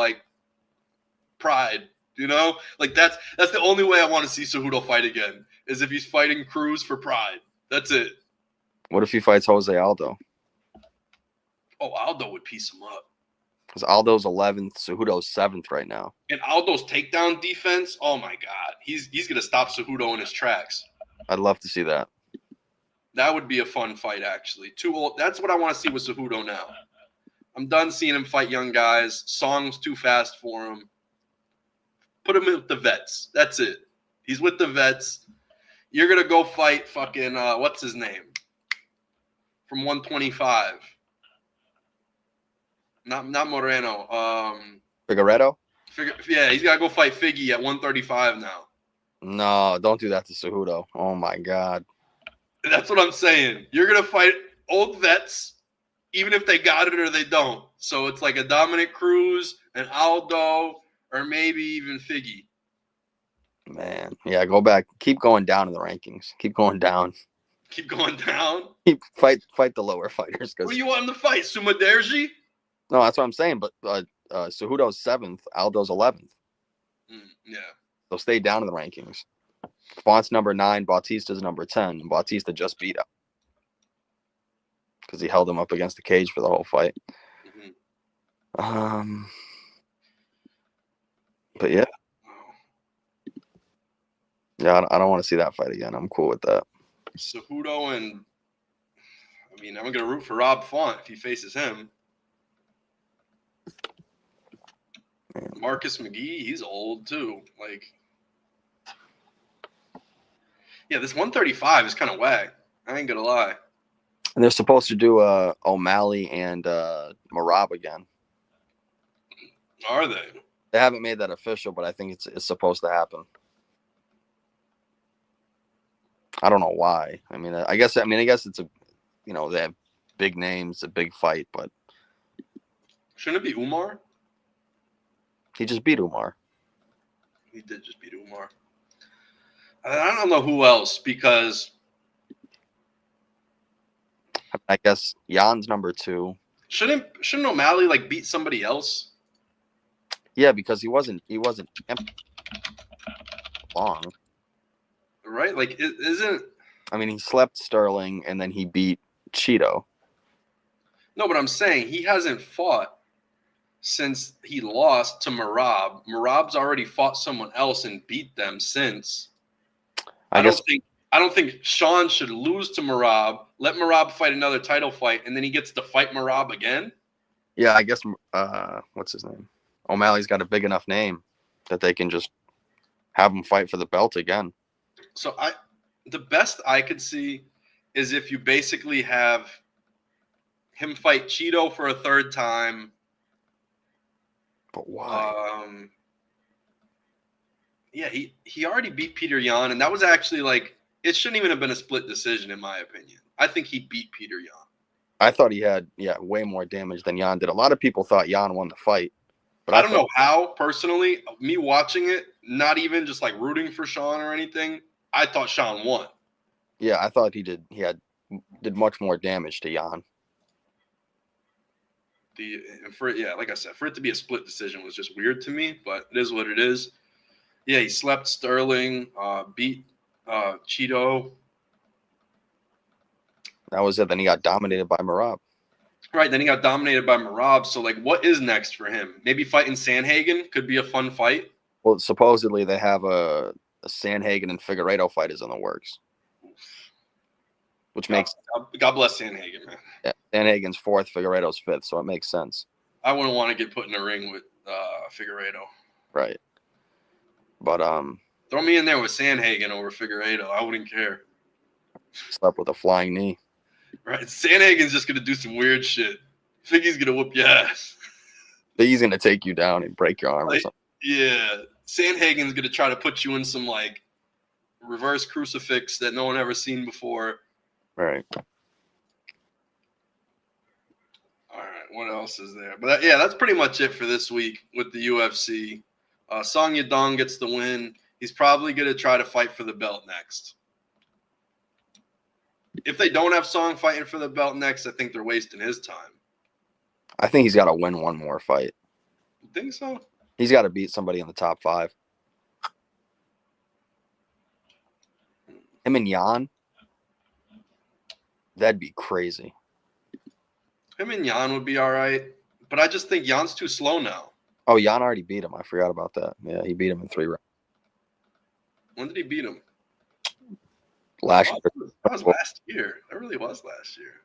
pride. That's the only way I want to see Cejudo fight again is if he's fighting Cruz for pride. That's it. What if he fights Jose Aldo? Oh, Aldo would piece him up. Because Aldo's 11th, Cejudo's 7th right now. And Aldo's takedown defense, oh my God, he's gonna stop Cejudo in his tracks. I'd love to see that. That would be a fun fight, actually. Too old. That's what I want to see with Cejudo now. I'm done seeing him fight young guys. Song's too fast for him. Put him with the vets. That's it. He's with the vets. You're going to go fight fucking, what's his name? From 125. Not Moreno. Figueredo? Yeah, he's got to go fight Figgy at 135 now. No, don't do that to Cejudo. Oh, my God. That's what I'm saying. You're going to fight old vets, even if they got it or they don't. So it's like a Dominic Cruz, an Aldo, or maybe even Figgy. Man, yeah, go back. Keep going down in the rankings. Keep going down. Keep going down? Fight the lower fighters. Who do you want him to fight? Sumaderji? No, that's what I'm saying. But Cejudo's 7th, Aldo's 11th. Yeah. So stay down in the rankings. Font's number 9, Bautista's number 10. And Bautista just beat him because he held him up against the cage for the whole fight. Mm-hmm. But yeah. Yeah, I don't want to see that fight again. I'm cool with that. Cejudo and I mean, I'm going to root for Rob Font if he faces him. Marcus McGee, he's old too. Like, yeah, this 135 is kind of whack. I ain't going to lie. And they're supposed to do O'Malley and Merab again. Are they? They haven't made that official, but I think it's supposed to happen. I don't know why. I mean, I guess it's a, they have big names, a big fight, but shouldn't it be Umar? He just beat Umar. He did just beat Umar. I don't know who else because I guess Jan's number 2. Shouldn't O'Malley like beat somebody else? Yeah, because he wasn't long. Right? Like, isn't... I mean, he slept Sterling, and then he beat Cheeto. No, but I'm saying he hasn't fought since he lost to Merab. Merab's already fought someone else and beat them since. I don't think Sean should lose to Merab, let Merab fight another title fight, and then he gets to fight Merab again. Yeah, I guess, what's his name? O'Malley's got a big enough name that they can just have him fight for the belt again. So the best I could see is if you basically have him fight Cheeto for a third time. But why? Yeah, he already beat Peter Yan, and that was actually like, it shouldn't even have been a split decision in my opinion. I think he beat Peter Yan. I thought he had way more damage than Yan did. A lot of people thought Yan won the fight. But I don't know how, personally, me watching it, not even just like rooting for Sean or anything, I thought Sean won. Yeah, I thought he did much more damage to Yan. Like I said, for it to be a split decision was just weird to me, but it is what it is. Yeah, he slept Sterling, beat Cheeto. That was it. Then he got dominated by Merab. Right, then he got dominated by Merab. So, like, what is next for him? Maybe fighting Sanhagen could be a fun fight. Well, supposedly they have a Sanhagen and Figueiredo fight is in the works. Which makes... God bless Sanhagen, man. Yeah, Sanhagen's 4th, Figueiredo's 5th, so it makes sense. I wouldn't want to get put in a ring with Figueiredo. Right. But, throw me in there with Sanhagen over Figueiredo. I wouldn't care. Slept with a flying knee. Right. Sanhagen's just going to do some weird shit. Figgy's going to whoop your ass. He's going to take you down and break your arm or something. Yeah. Sanhagen's going to try to put you in some, like, reverse crucifix that no one ever seen before. Right. All right. What else is there? But, that's pretty much it for this week with the UFC. Song Yadong gets the win. He's probably going to try to fight for the belt next. If they don't have Song fighting for the belt next, I think they're wasting his time. I think he's got to win one more fight. You think so? He's got to beat somebody in the top 5. Him and Yan, that'd be crazy. Him and Yan would be all right, but I just think Jan's too slow now. Oh, Yan already beat him. I forgot about that. Yeah, he beat him in 3 rounds. When did he beat him? Last year. That was last year. That really was last year.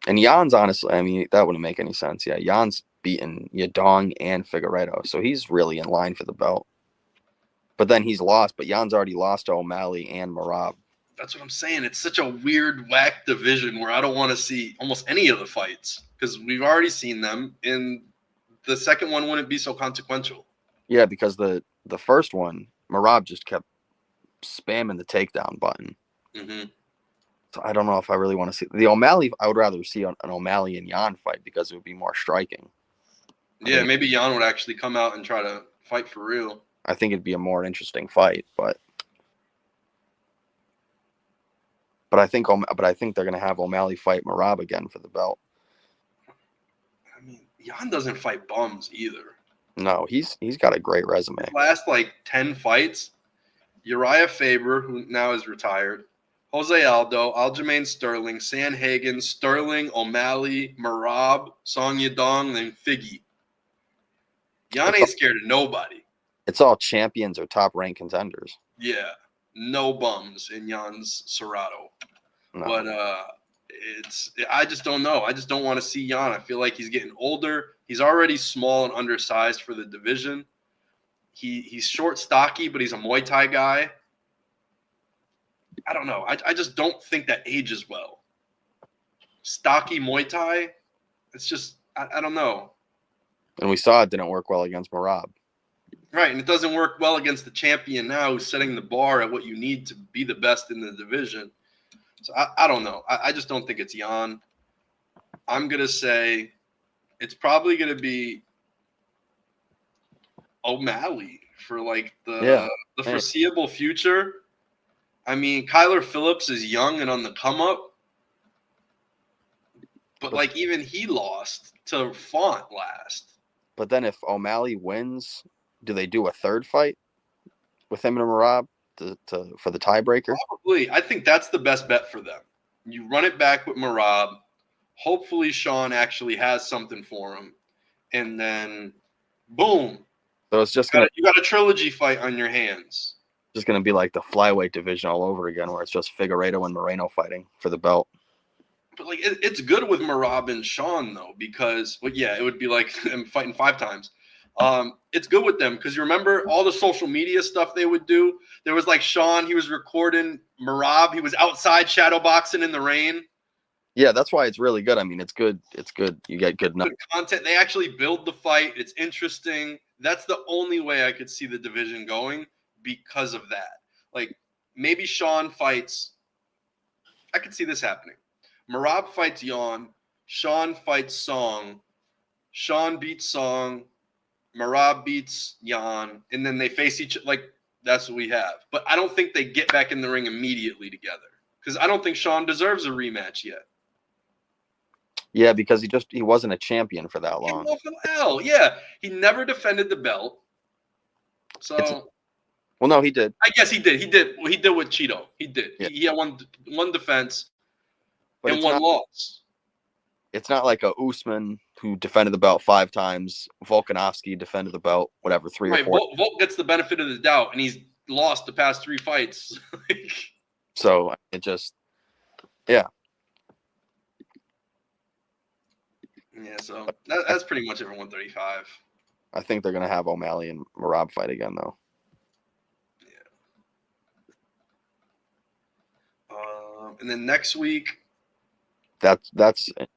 And Jan's honestly, I mean, that wouldn't make any sense. Yeah, Jan's beaten Yadong and Figueiredo, so he's really in line for the belt. But then he's lost. But Jan's already lost to O'Malley and Merab. That's what I'm saying. It's such a weird, whack division where I don't want to see almost any of the fights because we've already seen them, and the second one wouldn't be so consequential. Yeah, because the first one, Merab just kept spamming the takedown button. Mm-hmm. So I don't know if I really want to see the O'Malley. I would rather see an O'Malley and Yan fight because it would be more striking. Yeah, maybe Yan would actually come out and try to fight for real. I think it'd be a more interesting fight, but I think they're gonna have O'Malley fight Merab again for the belt. I mean, Yan doesn't fight bums either. No, he's got a great resume. His last 10 fights, Uriah Faber, who now is retired, Jose Aldo, Aljamain Sterling, Sanhagen, Sterling, O'Malley, Merab, Song Yadong, then Figgy. Yan ain't scared of nobody. It's all champions or top-ranked contenders. Yeah, no bums in Jan's Serato. No. But I just don't know. I just don't want to see Jan. I feel like he's getting older. He's already small and undersized for the division. He's short, stocky, but he's a Muay Thai guy. I don't know. I just don't think that ages well. Stocky Muay Thai, it's just I don't know. And we saw it didn't work well against Marab. Right, and it doesn't work well against the champion now who's setting the bar at what you need to be the best in the division. So I don't know. I just don't think it's Jan. I'm going to say it's probably going to be O'Malley for like the foreseeable future. I mean, Kyler Phillips is young and on the come up. But like even he lost to Font last. But then if O'Malley wins, do they do a third fight with him and Marab for the tiebreaker? Probably. I think that's the best bet for them. You run it back with Marab. Hopefully Sean actually has something for him. And then, boom. So it's just you got a trilogy fight on your hands. Just going to be like the flyweight division all over again, where it's just Figueiredo and Moreno fighting for the belt. But like it's good with Marab and Sean though, because it would be like them fighting 5 times. It's good with them because you remember all the social media stuff they would do. There was like Sean, he was recording Marab, he was outside shadow boxing in the rain. Yeah, that's why it's really good. I mean, it's good. It's good. You get good content. They actually build the fight. It's interesting. That's the only way I could see the division going because of that. Like maybe Sean fights. I could see this happening. Marab fights Jan. Sean fights Song. Sean beats Song. Marab beats Jan. And then they face each like that's what we have. But I don't think they get back in the ring immediately together because I don't think Sean deserves a rematch yet. Yeah, because he wasn't a champion for that long. Hell, yeah. He never defended the belt. So well, no, he did. I guess he did. He did with Cheeto. He did. Yeah. He had one defense and one loss. It's not like a Usman who defended the belt 5 times. Volkanovski defended the belt, whatever, 3 or 4. Volk gets the benefit of the doubt, and he's lost the past 3 fights. So it just, yeah. Yeah, so that's pretty much it for 135. I think they're going to have O'Malley and Marab fight again, though. Yeah. And then next week. That's a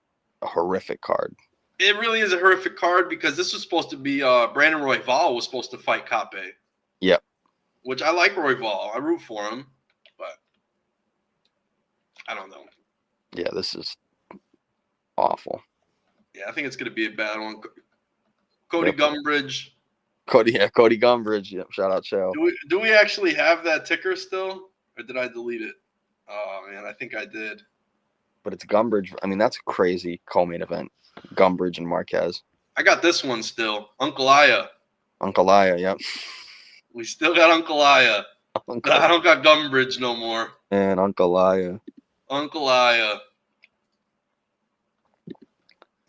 horrific card. It really is a horrific card because this was supposed to be Brandon Royval was supposed to fight Kape. Yep. Which I like Royval. I root for him, but I don't know. Yeah, this is awful. Yeah, I think it's going to be a bad one. Cody Gumbridge. Cody Gumbridge. Yep, shout out, Show. Do we actually have that ticker still, or did I delete it? Oh, man, I think I did. But it's Gumbridge. I mean, that's a crazy co-main event. Gumbridge and Marquez. I got this one still. Uncle Aya. Yep. We still got Uncle Aya. I don't got Gumbridge no more. And Uncle Aya.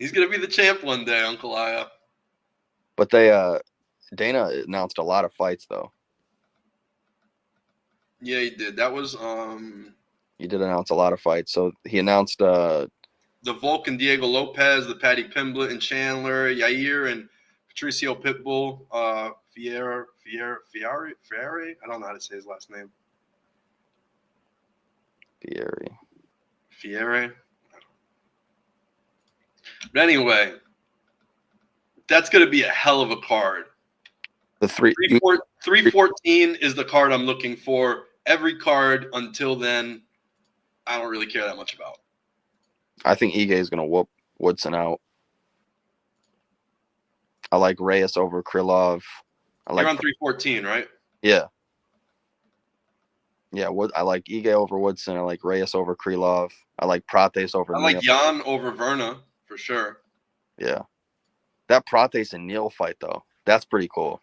He's going to be the champ one day, Uncle Aya. But Dana announced a lot of fights, though. Yeah, he did. That was He did announce a lot of fights. So he announced the Volk and Diego Lopez, the Patty Pimblett and Chandler, Yair and Patricio Pitbull, Fieri. I don't know how to say his last name. Fieri. But anyway, that's going to be a hell of a card. The 314 is the card I'm looking for. Every card until then, I don't really care that much about. I think Ige is going to whoop Woodson out. I like Reyes over Krylov. You're on 314, right? Yeah. Yeah, I like Ige over Woodson. I like Reyes over Krylov. I like Prates over Neal. I like Jan over Verna, for sure. Yeah. That Prates and Neal fight, though, that's pretty cool.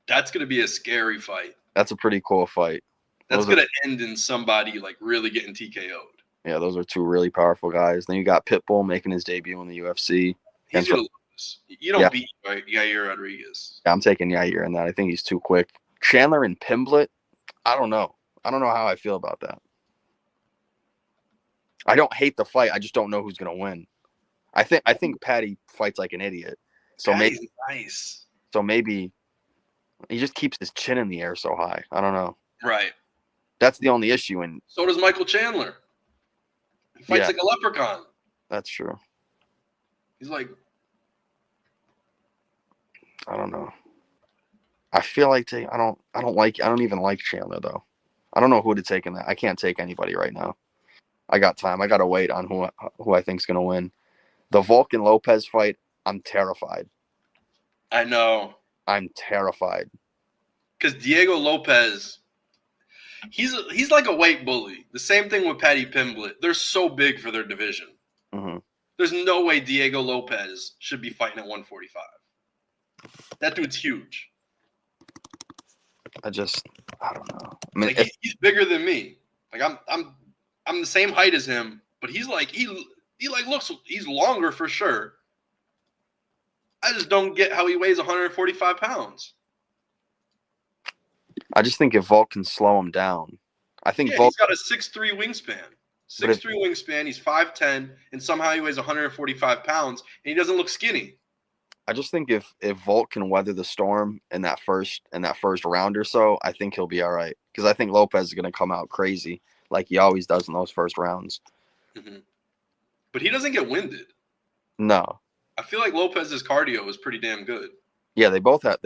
That's going to be a scary fight. That's a pretty cool fight. That's going to end in somebody, like, really getting TKO'd. Yeah, those are 2 really powerful guys. Then you got Pitbull making his debut in the UFC. He's going to lose. You don't beat Yair Rodriguez. Yeah, I'm taking Yair in that. I think he's too quick. Chandler and Pimblett, I don't know. I don't know how I feel about that. I don't hate the fight. I just don't know who's gonna win. I think Patty fights like an idiot. So maybe Patty's nice. maybe he just keeps his chin in the air so high. I don't know. Right. That's the only issue. And So does Michael Chandler. He fights yeah, like a leprechaun. that's true. He's like, I don't know. I feel like I don't even like Chandler though. I don't know who to take in that. I can't take anybody right now. I got time. I gotta wait on who I think's gonna win. The Vulcan Lopez fight, I'm terrified. I know. I'm terrified. Because Diego Lopez, he's like a weight bully. The same thing with Patty Pimblett. They're so big for their division. hmm There's no way Diego Lopez should be fighting at 145. That dude's huge. I don't know. I mean, Like he's bigger than me. Like I'm the same height as him, but he's like he like looks he's longer for sure. I just don't get how he weighs 145 pounds. I just think if Volk can slow him down, I think Yeah, Volk. he's got a 6'3" wingspan. 6'3" wingspan. He's 5'10", and somehow he weighs 145 pounds, and he doesn't look skinny. I just think if Volk can weather the storm in that first round or so, I think he'll be all right. Because I think Lopez is going to come out crazy like he always does in those first rounds. Mm-hmm. But he doesn't get winded. No. I feel like Lopez's cardio is pretty damn good. Yeah, they both have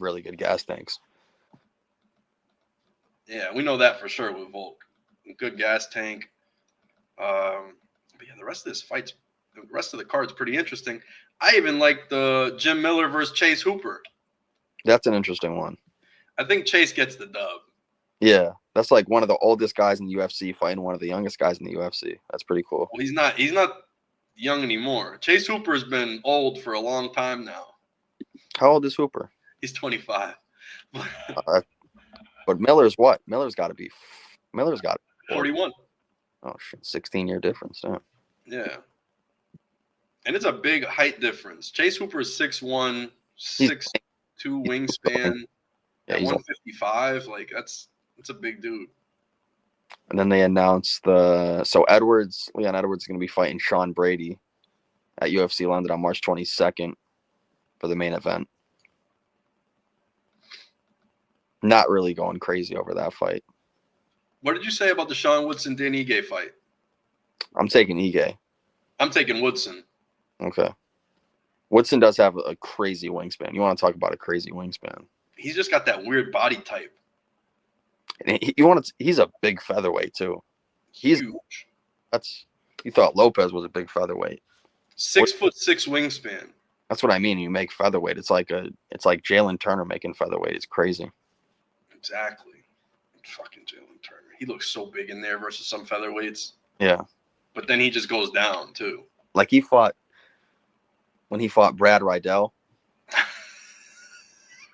really good gas tanks. Yeah, we know that for sure with Volk. Good gas tank. But yeah, the rest of the card's pretty interesting. I even like the Jim Miller versus Chase Hooper. That's an interesting one. I think Chase gets the dub. Yeah, that's like one of the oldest guys in the UFC fighting one of the youngest guys in the UFC. That's pretty cool. Well, he's not young anymore. Chase Hooper's been old for a long time now. How old is Hooper? He's 25. But Miller's what? Miller's got 41. Oh shit, 16-year difference. Yeah. Yeah. And it's a big height difference. Chase Hooper is 6'1", 6'2" wingspan. Yeah, at he's 155. Like that's a big dude. And then they announced Leon Edwards is going to be fighting Sean Brady at UFC London on March 22nd for the main event. Not really going crazy over that fight. What did you say about the Sean Woodson-Dan Ige fight? I'm taking Ige. I'm taking Woodson. Okay. Woodson does have a crazy wingspan. You want to talk about a crazy wingspan? He's just got that weird body type. And he's a big featherweight too. Huge. You thought Lopez was a big featherweight. 6'6" wingspan. That's what I mean. You make featherweight. It's like Jalen Turner making featherweight. It's crazy. Exactly. Fucking Jalen Turner. He looks so big in there versus some featherweights. Yeah. But then he just goes down too. Like when he fought Brad Rydell.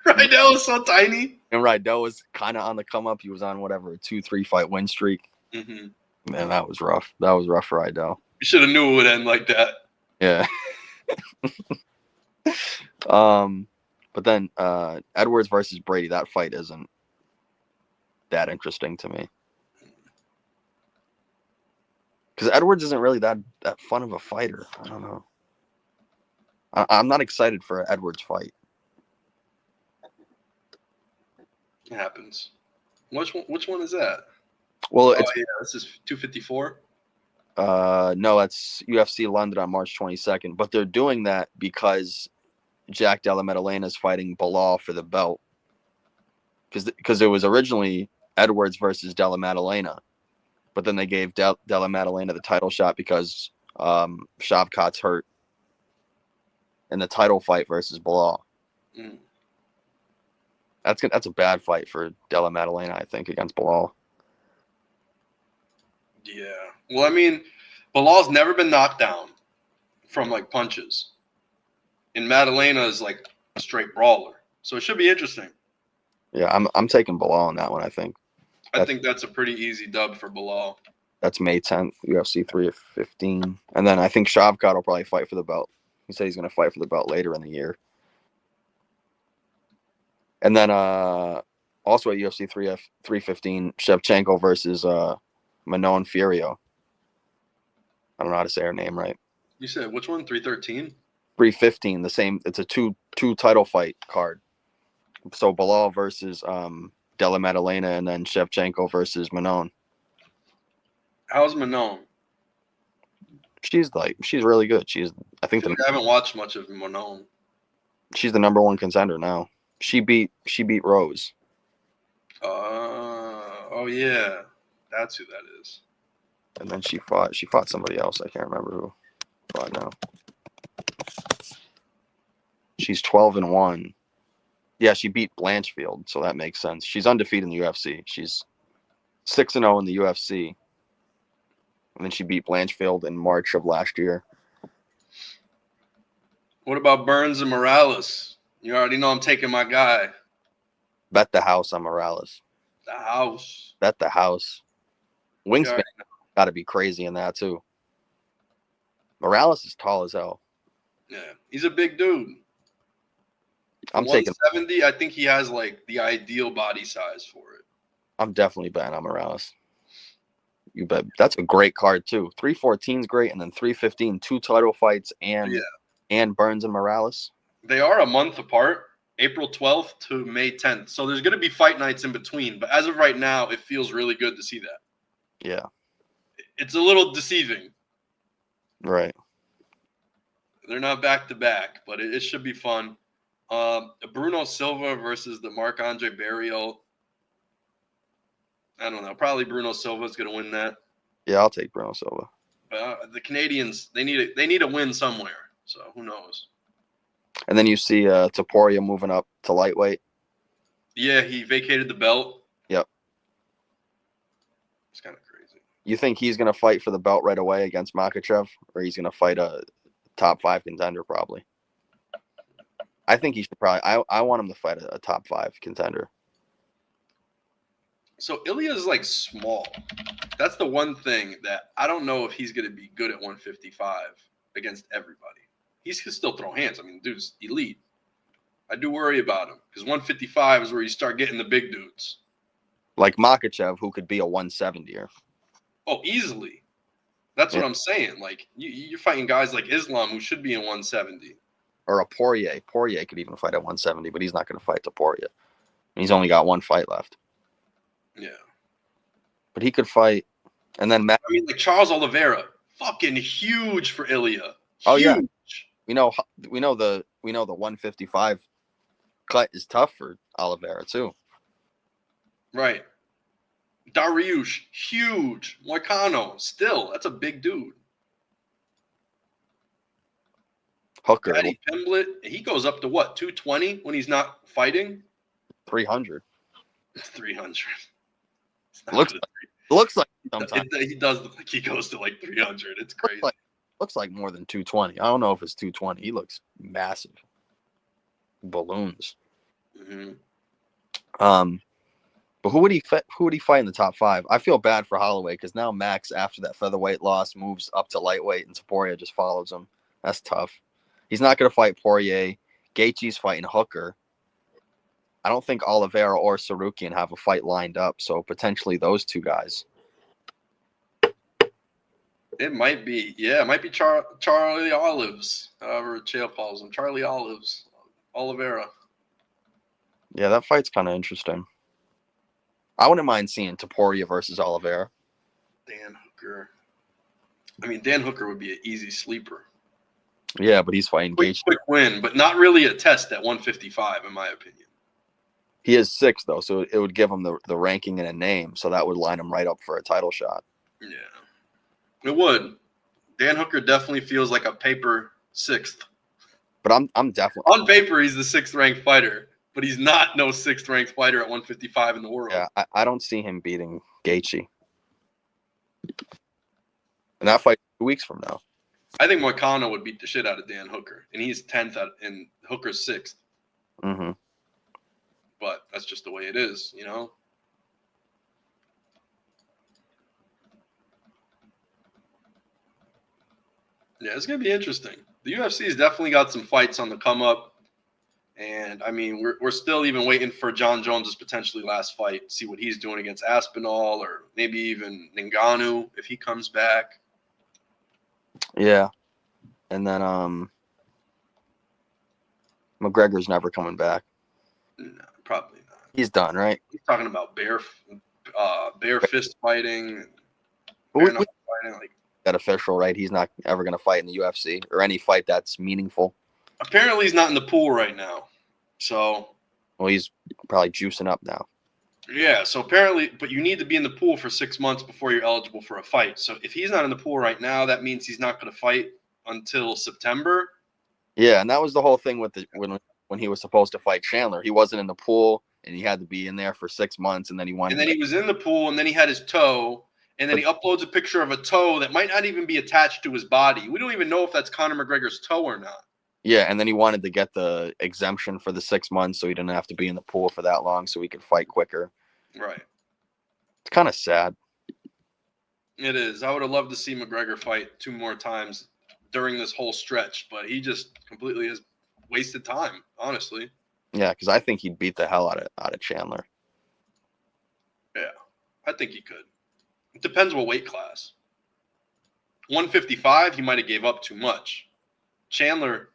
Rydell is so tiny. And Rydell was kind of on the come up. He was on whatever, a 2-3 fight win streak. Mm-hmm. Man, that was rough. That was rough for Rydell. You should have knew it would end like that. Yeah. But then Edwards versus Brady, that fight isn't that interesting to me. Because Edwards isn't really that fun of a fighter. I don't know. I'm not excited for an Edwards fight. It happens. Which one is that? Well, this is 254. No, that's UFC London on March 22nd. But they're doing that because Jack Della Maddalena is fighting Bilal for the belt. Because it was originally Edwards versus Della Maddalena, but then they gave Della Maddalena the title shot because Shavkat's hurt in the title fight versus Bilal. Mm. That's a bad fight for Della Maddalena, I think, against Bilal. Yeah. Well, I mean, Bilal's never been knocked down from like punches. And Maddalena is like a straight brawler. So it should be interesting. Yeah, I'm taking Bilal on that one, I think. I think that's a pretty easy dub for Bilal. That's May 10th, UFC 315. And then I think Shavkat will probably fight for the belt. He said he's going to fight for the belt later in the year. And then also at UFC 315, Shevchenko versus Manon Furio. I don't know how to say her name right. You said which one? 313? 315, the same. It's a two title fight card. So Bilal versus Della Maddalena, and then Shevchenko versus Manon. How's Manon? She's really good. I I think feel like I haven't watched much of Manon. she's the number one contender now. She beat Rose. Oh yeah, that's who that is. And then she fought somebody else. I can't remember who fought now. She's 12-1. Yeah, she beat Blanchfield, so that makes sense. She's undefeated in the UFC. She's 6-0 in the UFC. And then she beat Blanchfield in March of last year. What about Burns and Morales? You already know I'm taking my guy. Bet the house on Morales. The house. Bet the house. Wingspan got to be crazy in that too. Morales is tall as hell. Yeah, he's a big dude. I'm taking 170. I think he has like the ideal body size for it. I'm definitely betting on Morales. You bet. That's a great card too. 314 is great, and then 315, 2 title fights, and Burns and Morales. They are a month apart, April 12th to May 10th. So there's going to be fight nights in between. But as of right now, it feels really good to see that. Yeah. It's a little deceiving. Right. They're not back to back, but it should be fun. Bruno Silva versus the Marc-Andre Barrios. I don't know. Probably Bruno Silva is going to win that. Yeah, I'll take Bruno Silva. The Canadians, they need a win somewhere. So who knows? And then you see Topuria moving up to lightweight. Yeah, he vacated the belt. Yep. It's kind of crazy. You think he's going to fight for the belt right away against Makhachev, or he's going to fight a top 5 contender probably? I think he should probably. I want him to fight a top 5 contender. So Ilya is like small. That's the one thing that I don't know if he's going to be good at 155 against everybody. He can still throw hands. I mean, dude's elite. I do worry about him because 155 is where you start getting the big dudes. Like Makhachev, who could be a 170er. Oh, easily. That's what I'm saying. Like you're fighting guys like Islam who should be in 170. Or a Poirier. Poirier could even fight at 170, but he's not going to fight Topuria. He's only got 1 fight left. Yeah. But he could fight. And then I mean, like Charles Oliveira, fucking huge for Ilya. Huge. Oh yeah. We know the 155 cut is tough for Oliveira too. Right. Dariush, huge. Moicano, still, that's a big dude. Hooker. Paddy Pimblett, he goes up to what, 220 when he's not fighting? 300. 300. Looks like sometimes. He does look like he goes to like 300. It's crazy. Looks like more than 220. I don't know if it's 220. He looks massive. Balloons. Mm-hmm. But who would he fight in the top 5? I feel bad for Holloway because now Max, after that featherweight loss, moves up to lightweight, and Topuria just follows him. That's tough. He's not going to fight Poirier. Gaethje's fighting Hooker. I don't think Oliveira or Sarukian have a fight lined up, so potentially those 2 guys. It might be. Yeah, it might be Charlie Olives, however Chael calls him. Charlie Olives. Oliveira. Yeah, that fight's kind of interesting. I wouldn't mind seeing Topuria versus Oliveira. Dan Hooker. I mean, Dan Hooker would be an easy sleeper. Yeah, but he's fighting Gaethje. Quick win, but not really a test at 155, in my opinion. He is 6, though, so it would give him the ranking and a name, so that would line him right up for a title shot. Yeah. It would. Dan Hooker definitely feels like a paper 6th. But I'm definitely on paper he's the 6th ranked fighter, but he's not no 6th ranked fighter at 155 in the world. Yeah, I don't see him beating Gaethje. And that fight 2 weeks from now. I think Moicano would beat the shit out of Dan Hooker, and he's 10th and Hooker's 6th. Mm-hmm. But that's just the way it is, you know. Yeah, it's gonna be interesting. The UFC's definitely got some fights on the come up, and I mean we're still even waiting for John Jones's potentially last fight. See what he's doing against Aspinall, or maybe even Ngannou if he comes back. Yeah. And then McGregor's never coming back. No, probably not. He's done, right? He's talking about bare fist fighting, But bare we knuckle fighting. Like, that official, right? He's not ever going to fight in the UFC or any fight that's meaningful. apparently, he's not in the pool right now. So, Well, he's probably juicing up now. yeah. So apparently, but you need to be in the pool for 6 months before you're eligible for a fight. So if he's not in the pool right now, that means he's not going to fight until September. Yeah, and that was the whole thing with when he was supposed to fight Chandler. He wasn't in the pool, and he had to be in there for 6 months, and then he wanted. And then he was in the pool, and then he had his toe, and then he uploads a picture of a toe that might not even be attached to his body. We don't even know if that's Conor McGregor's toe or not. Yeah, and then he wanted to get the exemption for the 6 months, so he didn't have to be in the pool for that long, so he could fight quicker. Right. It's kind of sad. It is. I would have loved to see McGregor fight 2 more times during this whole stretch, but he just completely has wasted time, honestly. Yeah, because I think he'd beat the hell out of Chandler. Yeah, I think he could. It depends what weight class. 155, he might have gave up too much. Chandler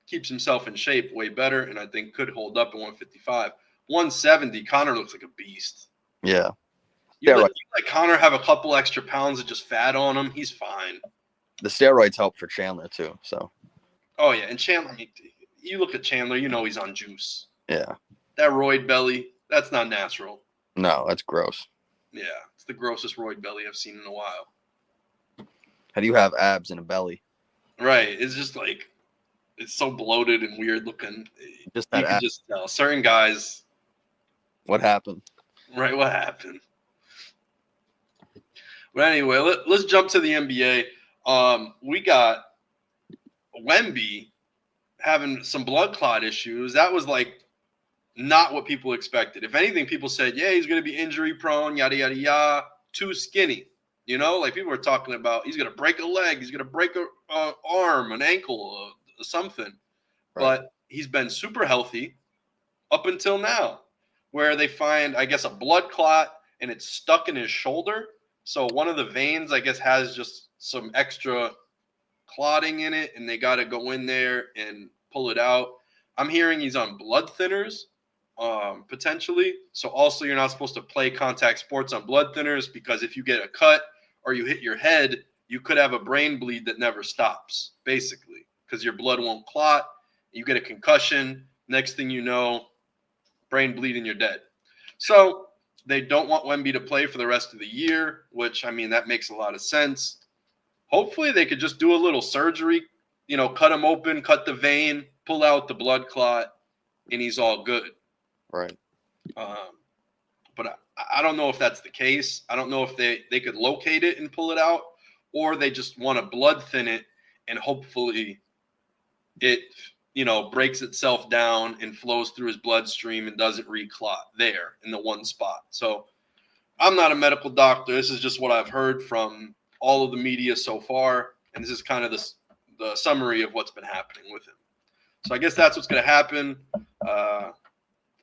keeps himself in shape way better, and I think could hold up at 155. 170, Conor looks like a beast. Yeah. You let Conor have a couple extra pounds of just fat on him, he's fine. The steroids help for Chandler too. So. Oh yeah, and Chandler, you look at Chandler, you know he's on juice. Yeah. That roid belly, that's not natural. No, that's gross. Yeah, it's the grossest roid belly I've seen in a while. How do you have abs and a belly? Right, it's just like it's so bloated and weird looking. Just you can just tell certain guys. What happened? Right, what happened? But anyway, let's jump to the NBA. We got Wemby having some blood clot issues. That was like not what people expected. If anything, people said, yeah, he's going to be injury prone, yada, yada, yada, too skinny. You know, like people were talking about he's going to break a leg, he's going to break an arm, an ankle, something. Right. But he's been super healthy up until now, where they find, I guess, a blood clot and it's stuck in his shoulder. So one of the veins, I guess, has just some extra clotting in it, and they got to go in there and pull it out. I'm hearing he's on blood thinners, potentially. So also you're not supposed to play contact sports on blood thinners because if you get a cut or you hit your head, you could have a brain bleed that never stops, basically, because your blood won't clot. You get a concussion. Next thing you know, brain bleed and you're dead. So they don't want Wemby to play for the rest of the year, which, I mean, that makes a lot of sense. Hopefully they could just do a little surgery, you know, cut him open, cut the vein, pull out the blood clot, and he's all good. Right. But I don't know if that's the case. I don't know if they could locate it and pull it out, or they just want to blood thin it and hopefully it, you know, breaks itself down and flows through his bloodstream and doesn't reclot there in the one spot. So I'm not a medical doctor. This is just what I've heard from all of the media so far, and this is kind of the summary of what's been happening with him. So I guess that's what's going to happen.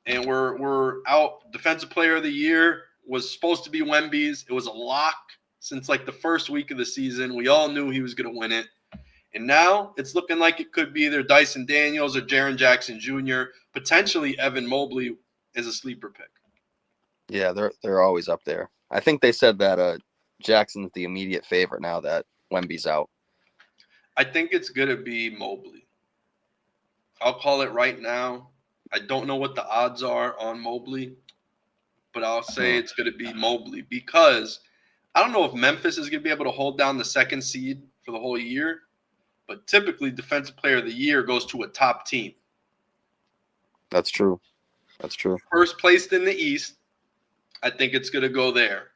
And we're out. Defensive Player of the Year was supposed to be Wemby's. It was a lock since like the first week of the season. We all knew he was going to win it. And now it's looking like it could be either Dyson Daniels or Jaren Jackson Jr. Potentially Evan Mobley is a sleeper pick. Yeah, they're always up there. I think they said that Jackson's the immediate favorite now that Wemby's out. I think it's going to be Mobley. I'll call it right now. I don't know what the odds are on Mobley, but I'll say it's going to be Mobley because I don't know if Memphis is going to be able to hold down the second seed for the whole year, but typically Defensive Player of the Year goes to a top team. That's true. That's true. First placed in the East, I think it's going to go there.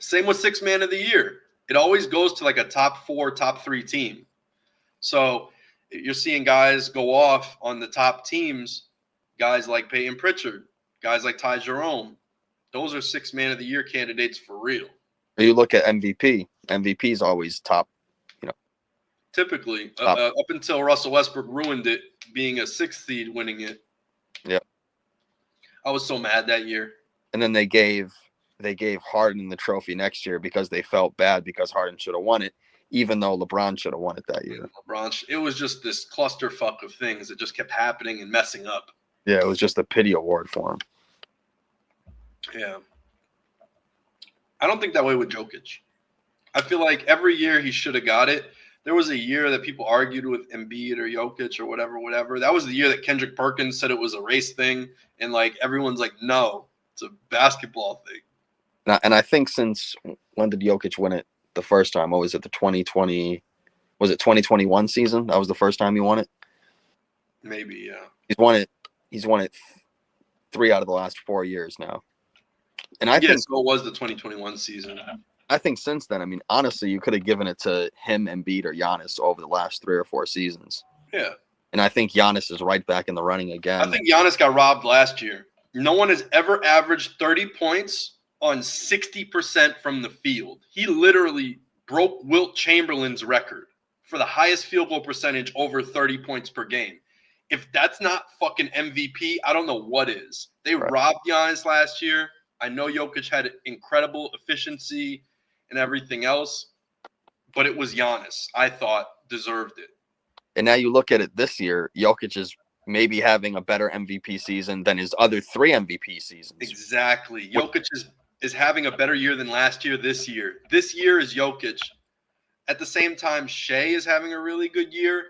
Same with Sixth Man of the Year. It always goes to like a top 4, top 3 team. So you're seeing guys go off on the top teams, guys like Peyton Pritchard, guys like Ty Jerome. Those are Sixth Man of the Year candidates for real. You look at MVP. MVP is always top, you know. Typically, up until Russell Westbrook ruined it, being a 6th seed winning it. Yeah. I was so mad that year. And then they gave Harden the trophy next year because they felt bad because Harden should have won it. even though LeBron should have won it that year. It was just this clusterfuck of things that just kept happening and messing up. Yeah, it was just a pity award for him. Yeah. I don't think that way with Jokic. I feel like every year he should have got it. There was a year that people argued with Embiid or Jokic or whatever. That was the year that Kendrick Perkins said it was a race thing. And, like, everyone's like, no, it's a basketball thing. And I think since when did Jokic win it the first time? What was it, the 2020 – was it 2021 season? That was the first time he won it? Maybe, yeah. He's won it 3 out of the last 4 years now. And I think so it was the 2021 season. I think since then, I mean, honestly, you could have given it to him, Embiid, or Giannis over the last 3 or 4 seasons. Yeah. And I think Giannis is right back in the running again. I think Giannis got robbed last year. No one has ever averaged 30 points on 60% from the field. He literally broke Wilt Chamberlain's record for the highest field goal percentage over 30 points per game. If that's not fucking MVP, I don't know what is. They robbed Giannis last year. I know Jokic had incredible efficiency and everything else, but it was Giannis, I thought, deserved it. And now you look at it this year, Jokic is maybe having a better MVP season than his other 3 MVP seasons. Exactly. Jokic is having a better year than last year this year. This year is Jokic. At the same time, Shea is having a really good year.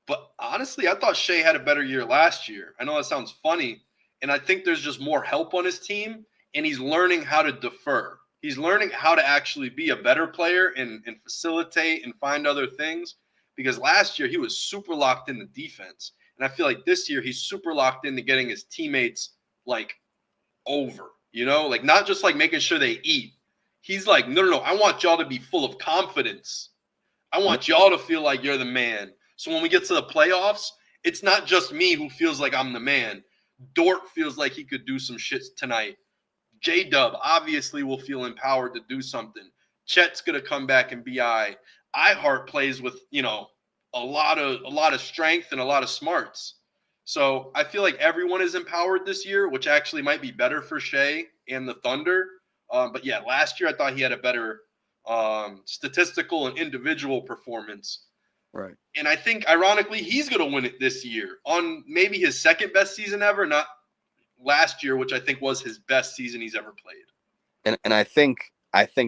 But honestly, I thought Shea had a better year last year. I know that sounds funny. And I think there's just more help on his team. And he's learning how to defer. He's learning how to actually be a better player and facilitate and find other things. Because last year, he was super locked in the defense. And I feel like this year, he's super locked into getting his teammates, like, over. You know? Like, not just, like, making sure they eat. He's like, no, I want y'all to be full of confidence. I want y'all to feel like you're the man. So when we get to the playoffs, it's not just me who feels like I'm the man. Dort feels like he could do some shit tonight. J-Dub obviously will feel empowered to do something. Chet's going to come back and BI. iHeart plays with, a lot of strength and a lot of smarts. So I feel like everyone is empowered this year, which actually might be better for Shea and the Thunder. But yeah, last year I thought he had a better statistical and individual performance. Right. And I think, ironically, he's going to win it this year on maybe his second best season ever, not last year, which I think was his best season he's ever played. And I think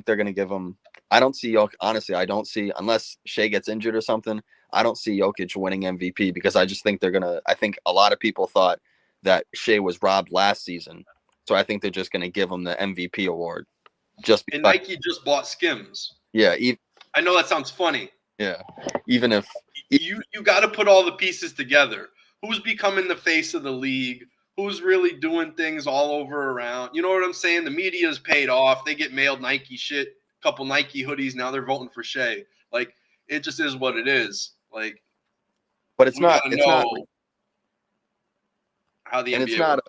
they're going to give him – I don't see Jokic – honestly, I don't see – unless Shea gets injured or something, I don't see Jokic winning MVP because I just think they're going to – I think a lot of people thought that Shea was robbed last season. So I think they're just going to give him the MVP award. And Nike just bought Skims. Yeah. I know that sounds funny. Yeah. Even if you got to put all the pieces together. Who's becoming the face of the league? Who's really doing things all over around? You know what I'm saying? The media's paid off. They get mailed Nike shit, a couple Nike hoodies. Now they're voting for Shea. Like, it just is what it is. Like, but it's not how the NBA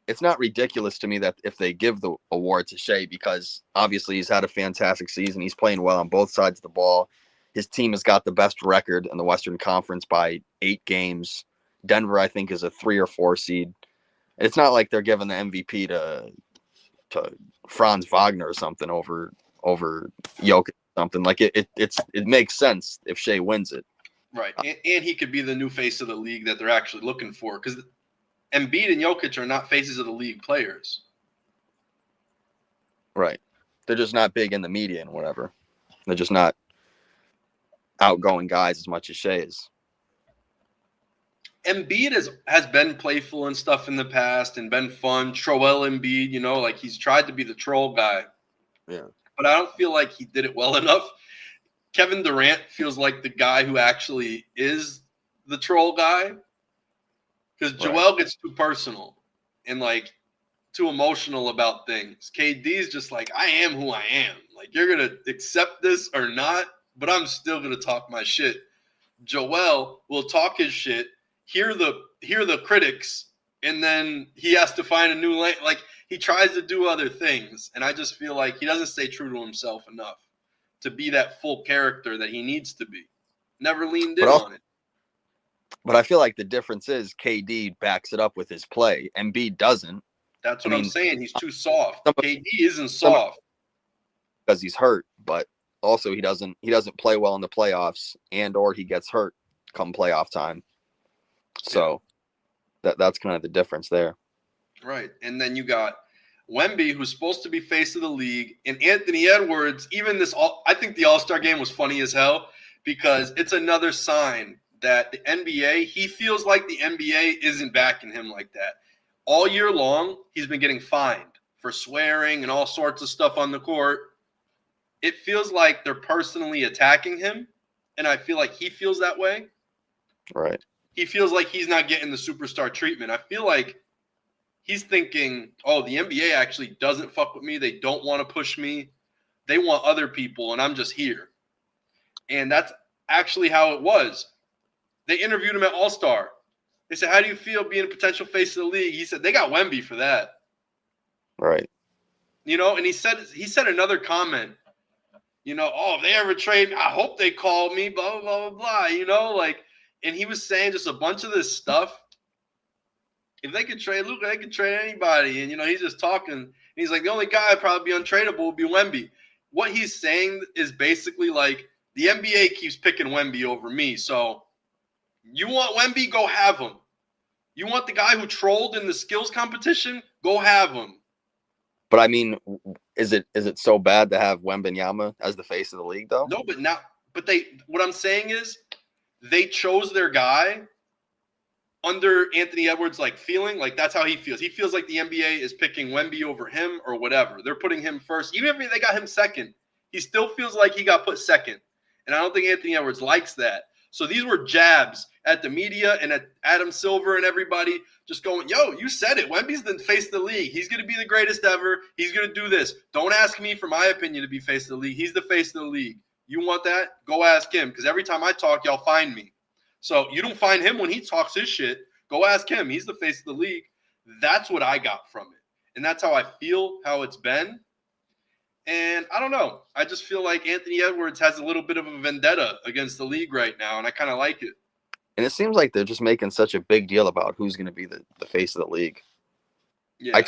it's not ridiculous to me that if they give the award to Shea, because obviously he's had a fantastic season. He's playing well on both sides of the ball. His team has got the best record in the Western Conference by 8 games. Denver, I think, is a 3 or 4 seed. It's not like they're giving the MVP to Franz Wagner or something over Jokic or something. Like it makes sense if Shea wins it. Right, and he could be the new face of the league that they're actually looking for, because Embiid and Jokic are not faces of the league players. Right. They're just not big in the media and whatever. They're just not outgoing guys as much as Shea is. Embiid has been playful and stuff in the past and been fun. Troel Embiid, like he's tried to be the troll guy. Yeah. But I don't feel like he did it well enough. Kevin Durant feels like the guy who actually is the troll guy. Because Joel gets too personal and, like, too emotional about things. KD's just like, I am who I am. Like, you're going to accept this or not, but I'm still going to talk my shit. Joel will talk his shit, hear the critics, and then he has to find a new lane. Like, he tries to do other things, and I just feel like he doesn't stay true to himself enough to be that full character that he needs to be. Never leaned in on it. But I feel like the difference is KD backs it up with his play. Embiid doesn't. That's what I'm saying. He's too soft. KD isn't soft. Because he's hurt, but also he doesn't play well in the playoffs, and or he gets hurt come playoff time. So that's kind of the difference there. Right. And then you got Wemby, who's supposed to be face of the league, and Anthony Edwards. Even I think the All-Star game was funny as hell because it's another sign that the NBA, he feels like the NBA isn't backing him like that. All year long, he's been getting fined for swearing and all sorts of stuff on the court. It feels like they're personally attacking him, and I feel like he feels that way. Right. He feels like he's not getting the superstar treatment. I feel like he's thinking, oh, the NBA actually doesn't fuck with me. They don't want to push me. They want other people, and I'm just here. And that's actually how it was. They interviewed him at All-Star. They said, how do you feel being a potential face of the league? He said, they got Wemby for that. Right. You know, and he said another comment, you know, oh, if they ever trade me, I hope they call me, blah, blah, blah, blah, you know, like, and he was saying just a bunch of this stuff. If they could trade Luka, they could trade anybody. And, you know, he's just talking. And he's like, the only guy I'd probably be untradeable would be Wemby. What he's saying is basically like, the NBA keeps picking Wemby over me. So you want Wemby, go have him. You want the guy who trolled in the skills competition, go have him. But I mean, is it so bad to have Wembanyama as the face of the league, though? No, what I'm saying is they chose their guy under Anthony Edwards' like feeling, like that's how he feels. He feels like the NBA is picking Wemby over him or whatever. They're putting him first. Even if they got him second, he still feels like he got put second. And I don't think Anthony Edwards likes that. So these were jabs at the media and at Adam Silver and everybody just going, yo, you said it. Wemby's the face of the league. He's going to be the greatest ever. He's going to do this. Don't ask me for my opinion to be face of the league. He's the face of the league. You want that? Go ask him, because every time I talk, y'all find me. So you don't find him when he talks his shit. Go ask him. He's the face of the league. That's what I got from it. And that's how I feel, how it's been. And I don't know. I just feel like Anthony Edwards has a little bit of a vendetta against the league right now, and I kind of like it. And it seems like they're just making such a big deal about who's going to be the face of the league. Yeah. I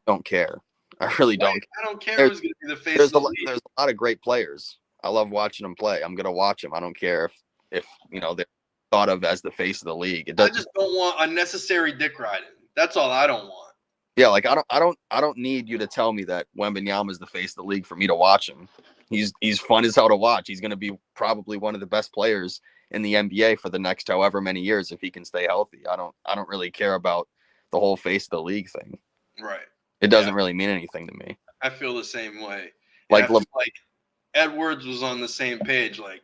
don't care. I really don't. I don't care who's going to be the face of the league. There's a lot of great players. I love watching them play. I'm going to watch them. I don't care if you know, they're thought of as the face of the league. I just don't want unnecessary dick riding. That's all I don't want. Yeah, like I don't need you to tell me that Wembanyama is the face of the league for me to watch him. He's fun as hell to watch. He's going to be probably one of the best players in the NBA for the next however many years if he can stay healthy. I don't really care about the whole face of the league thing. Right. It doesn't really mean anything to me. I feel the same way. Like Edwards was on the same page. Like,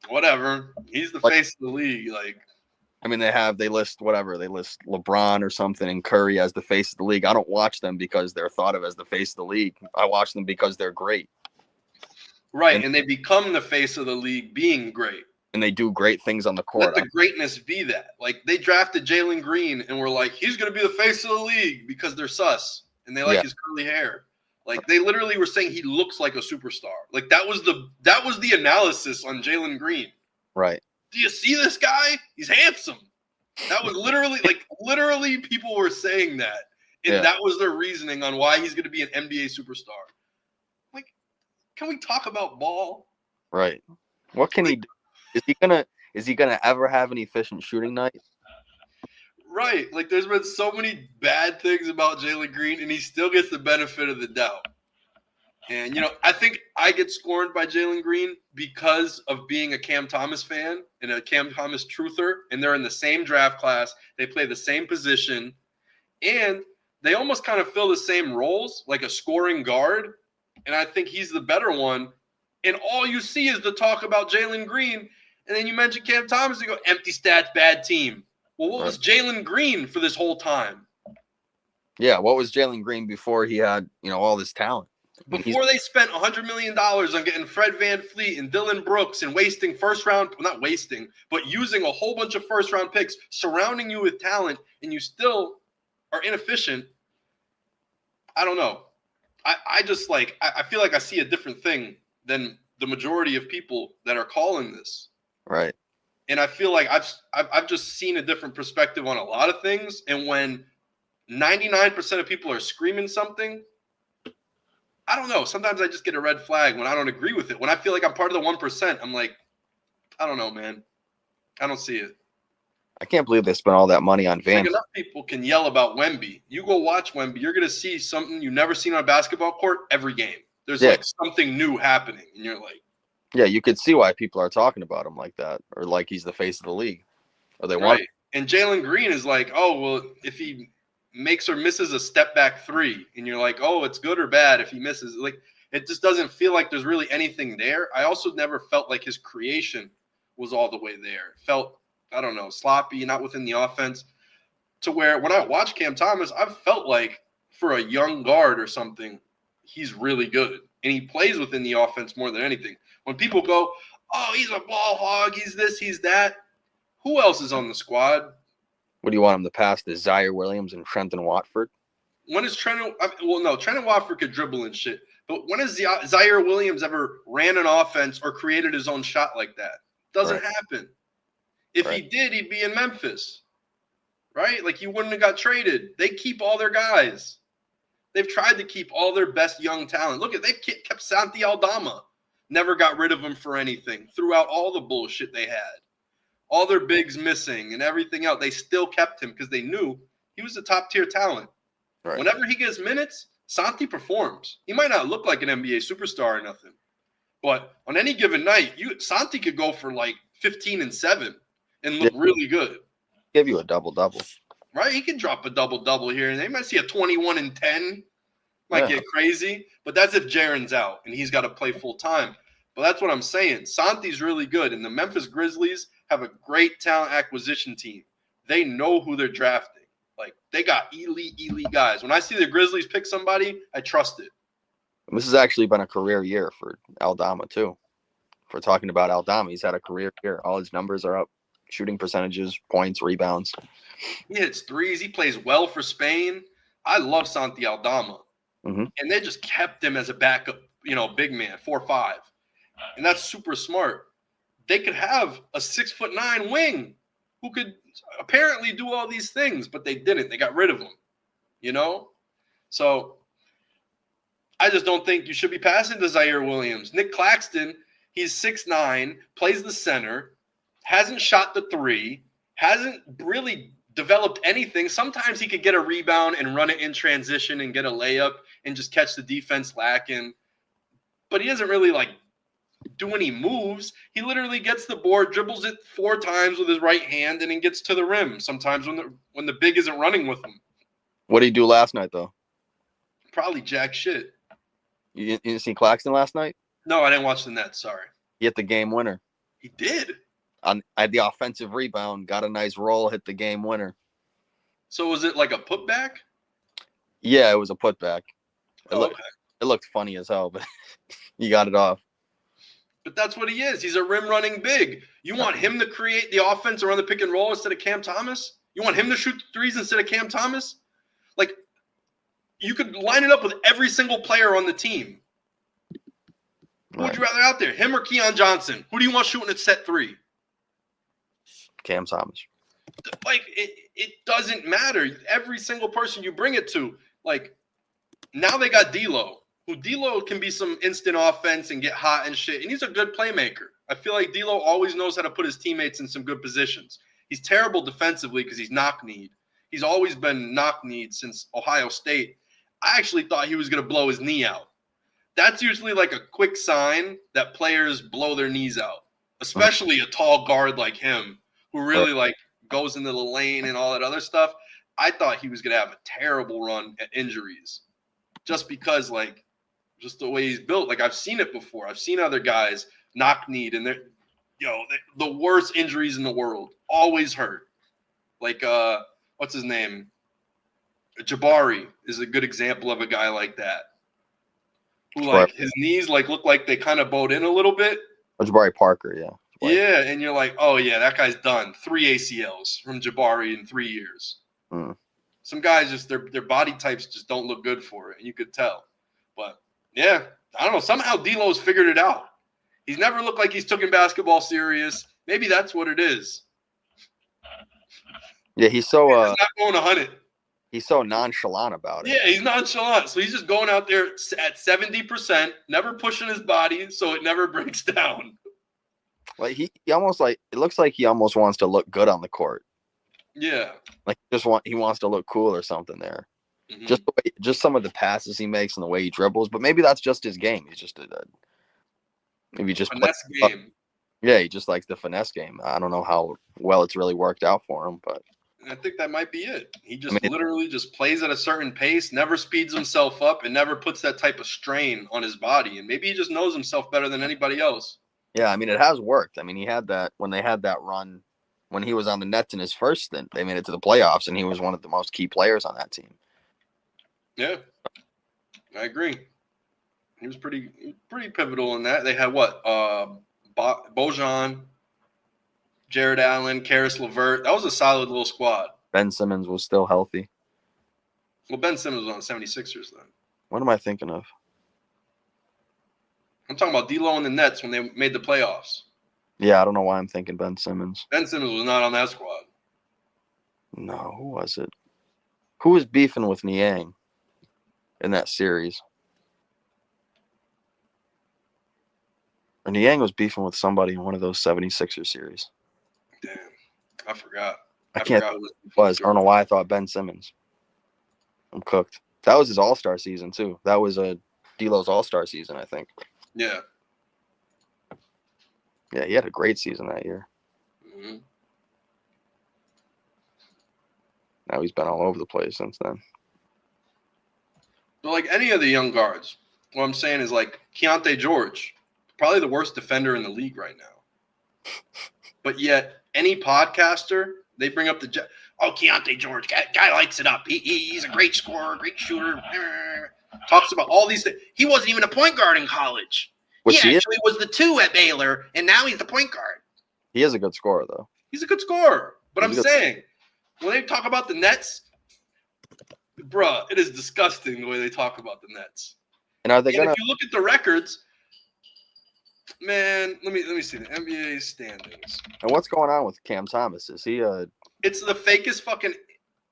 whatever. He's the face of the league. Like, I mean, they list LeBron or something and Curry as the face of the league. I don't watch them because they're thought of as the face of the league. I watch them because they're great. Right, and they become the face of the league being great. And they do great things on the court. Let the greatness be that. Like, they drafted Jalen Green and were like, he's going to be the face of the league because they're sus and they like his curly hair. Like, they literally were saying he looks like a superstar. Like, that was the analysis on Jalen Green. Right. Do you see this guy? He's handsome. That was literally people were saying that. And that was their reasoning on why he's going to be an NBA superstar. Like, can we talk about ball? Right. What can he do? Is he gonna ever have an efficient shooting night? Right. Like, there's been so many bad things about Jalen Green, and he still gets the benefit of the doubt. And, you know, I think I get scorned by Jalen Green because of being a Cam Thomas fan and a Cam Thomas truther, and they're in the same draft class. They play the same position, and they almost kind of fill the same roles, like a scoring guard. And I think he's the better one. And all you see is the talk about Jalen Green, and then you mention Cam Thomas, and you go, empty stats, bad team. Well, what was Jalen Green for this whole time? Yeah, what was Jalen Green before he had, you know, all this talent? Before they spent $100 million on getting Fred VanVleet and Dylan Brooks and wasting not wasting, but using a whole bunch of first-round picks, surrounding you with talent, and you still are inefficient, I don't know. I just like – I feel like I see a different thing than the majority of people that are calling this. Right. And I feel like I've just seen a different perspective on a lot of things. And when 99% of people are screaming something, I don't know. Sometimes I just get a red flag when I don't agree with it. When I feel like I'm part of the 1%, I'm like, I don't know, man. I don't see it. I can't believe they spent all that money on Van. Like enough people can yell about Wemby. You go watch Wemby, you're gonna see something you've never seen on a basketball court every game. There's like something new happening, and you're like, yeah, you could see why people are talking about him like that, or like he's the face of the league, or they want. And Jalen Green is like, oh well, if he makes or misses a step back three, and you're like, oh, it's good or bad if he misses. Like it just doesn't feel like there's really anything there. I also never felt like his creation was all the way there. It felt, I don't know, sloppy, not within the offense, to where when I watch Cam Thomas, I've felt like for a young guard or something, he's really good. And he plays within the offense more than anything. When people go, oh, he's a ball hog, he's this, he's that, who else is on the squad? What do you want him to pass to Zaire Williams and Trenton Watford? When is Trenton – well, no, Trenton Watford could dribble and shit. But when has Zaire Williams ever ran an offense or created his own shot like that? Doesn't happen. If he did, he'd be in Memphis, right? Like he wouldn't have got traded. They keep all their guys. They've tried to keep all their best young talent. Look at, they've kept Santi Aldama. Never got rid of him for anything throughout all the bullshit they had. All their bigs missing and everything else. They still kept him because they knew he was a top-tier talent. Right. Whenever he gets minutes, Santi performs. He might not look like an NBA superstar or nothing, but on any given night, Santi could go for like 15 and 7 and look really good. Give you a double-double. Right? He can drop a double-double here, and they might see a 21 and 10. Might get crazy, but that's if Jaren's out and he's got to play full-time. But that's what I'm saying. Santi's really good, and the Memphis Grizzlies have a great talent acquisition team. They know who they're drafting. Like, they got elite guys. When I see the Grizzlies pick somebody, I trust it. This has actually been a career year for Aldama, too. If we're talking about Aldama, he's had a career year. All his numbers are up. Shooting percentages, points, rebounds. He hits threes. He plays well for Spain. I love Santi Aldama. Mm-hmm. And they just kept him as a backup, big man, 4'5". And that's super smart. They could have a 6'9" wing who could apparently do all these things, but they didn't. They got rid of him, So I just don't think you should be passing to Zaire Williams. Nick Claxton, he's 6'9", plays the center, hasn't shot the three, hasn't really developed anything. Sometimes he could get a rebound and run it in transition and get a layup and just catch the defense lacking. But he doesn't really do any moves. He literally gets the board, dribbles it 4 times with his right hand, and then gets to the rim sometimes when the big isn't running with him. What did he do last night, though? Probably jack shit. You didn't see Claxton last night? No, I didn't watch the Nets. Sorry. He hit the game winner. He did? At the offensive rebound, got a nice roll, hit the game winner. So was it like a putback? Yeah, it was a putback. Okay. It looked funny as hell, but he got it off. But that's what he is. He's a rim-running big. You want him to create the offense around the pick and roll instead of Cam Thomas? You want him to shoot threes instead of Cam Thomas? Like, you could line it up with every single player on the team. Who would you rather out there, him or Keon Johnson? Who do you want shooting at set 3? Cam Thomas. Like, it doesn't matter. Every single person you bring it to, like, now they got D'Lo. Who D'Lo can be some instant offense and get hot and shit, and he's a good playmaker. I feel like D'Lo always knows how to put his teammates in some good positions. He's terrible defensively because he's knock-kneed. He's always been knock-kneed since Ohio State. I actually thought he was going to blow his knee out. That's usually like a quick sign that players blow their knees out, especially a tall guard like him who really goes into the lane and all that other stuff. I thought he was going to have a terrible run at injuries just because, just the way he's built. Like, I've seen it before. I've seen other guys knock-kneed, and they're, the worst injuries in the world. Always hurt. Like, what's his name? Jabari is a good example of a guy like that. Who, his knees, look like they kind of bowed in a little bit. Jabari Parker, yeah. Yeah, and you're like, oh, yeah, that guy's done. 3 ACLs from Jabari in 3 years. Some guys just, their body types just don't look good for it, and you could tell. But, yeah, I don't know. Somehow D'Lo's figured it out. He's never looked like he's taking basketball serious. Maybe that's what it is. Yeah, he's so he's not going to hunt it. He's so nonchalant about it. Yeah, he's nonchalant. So he's just going out there at 70%, never pushing his body so it never breaks down. Like he almost like it looks like he almost wants to look good on the court. Yeah. Like he wants to look cool or something there. Mm-hmm. Just some of the passes he makes and the way he dribbles, but maybe that's just his game. He's just maybe just finesse game. Yeah, he just likes the finesse game. I don't know how well it's really worked out for him, but I think that might be it. He just literally just plays at a certain pace, never speeds himself up, and never puts that type of strain on his body. And maybe he just knows himself better than anybody else. Yeah, I mean, it has worked. I mean, he had that when they had that run when he was on the Nets in his first stint. They made it to the playoffs, and he was one of the most key players on that team. Yeah, I agree. He was pretty pivotal in that. They had what? Bojan, Jared Allen, Karis LeVert. That was a solid little squad. Ben Simmons was still healthy. Well, Ben Simmons was on the 76ers then. What am I thinking of? I'm talking about D'Lo and the Nets when they made the playoffs. Yeah, I don't know why I'm thinking Ben Simmons. Ben Simmons was not on that squad. No, who was it? Who was beefing with Niang in that series? Or Niang was beefing with somebody in one of those 76er series. Damn, I forgot. I can't think who it was. I don't know why I thought Ben Simmons. I'm cooked. That was his All-Star season, too. That was D'Lo's All-Star season, I think. Yeah. Yeah, he had a great season that year. Mm-hmm. Now he's been all over the place since then. But like any of the young guards, what I'm saying is like Keontae George, probably the worst defender in the league right now. But yet, any podcaster, they bring up Keontae George, guy lights it up. He's a great scorer, great shooter. Talks about all these things. He wasn't even a point guard in college. He actually was the 2 at Baylor, and now he's the point guard. He is a good scorer, though. He's a good scorer. But I'm saying, when they talk about the Nets, bruh, it is disgusting the way they talk about the Nets. And if you look at the records, man, let me see the NBA standings. And what's going on with Cam Thomas? Is he It's the fakest fucking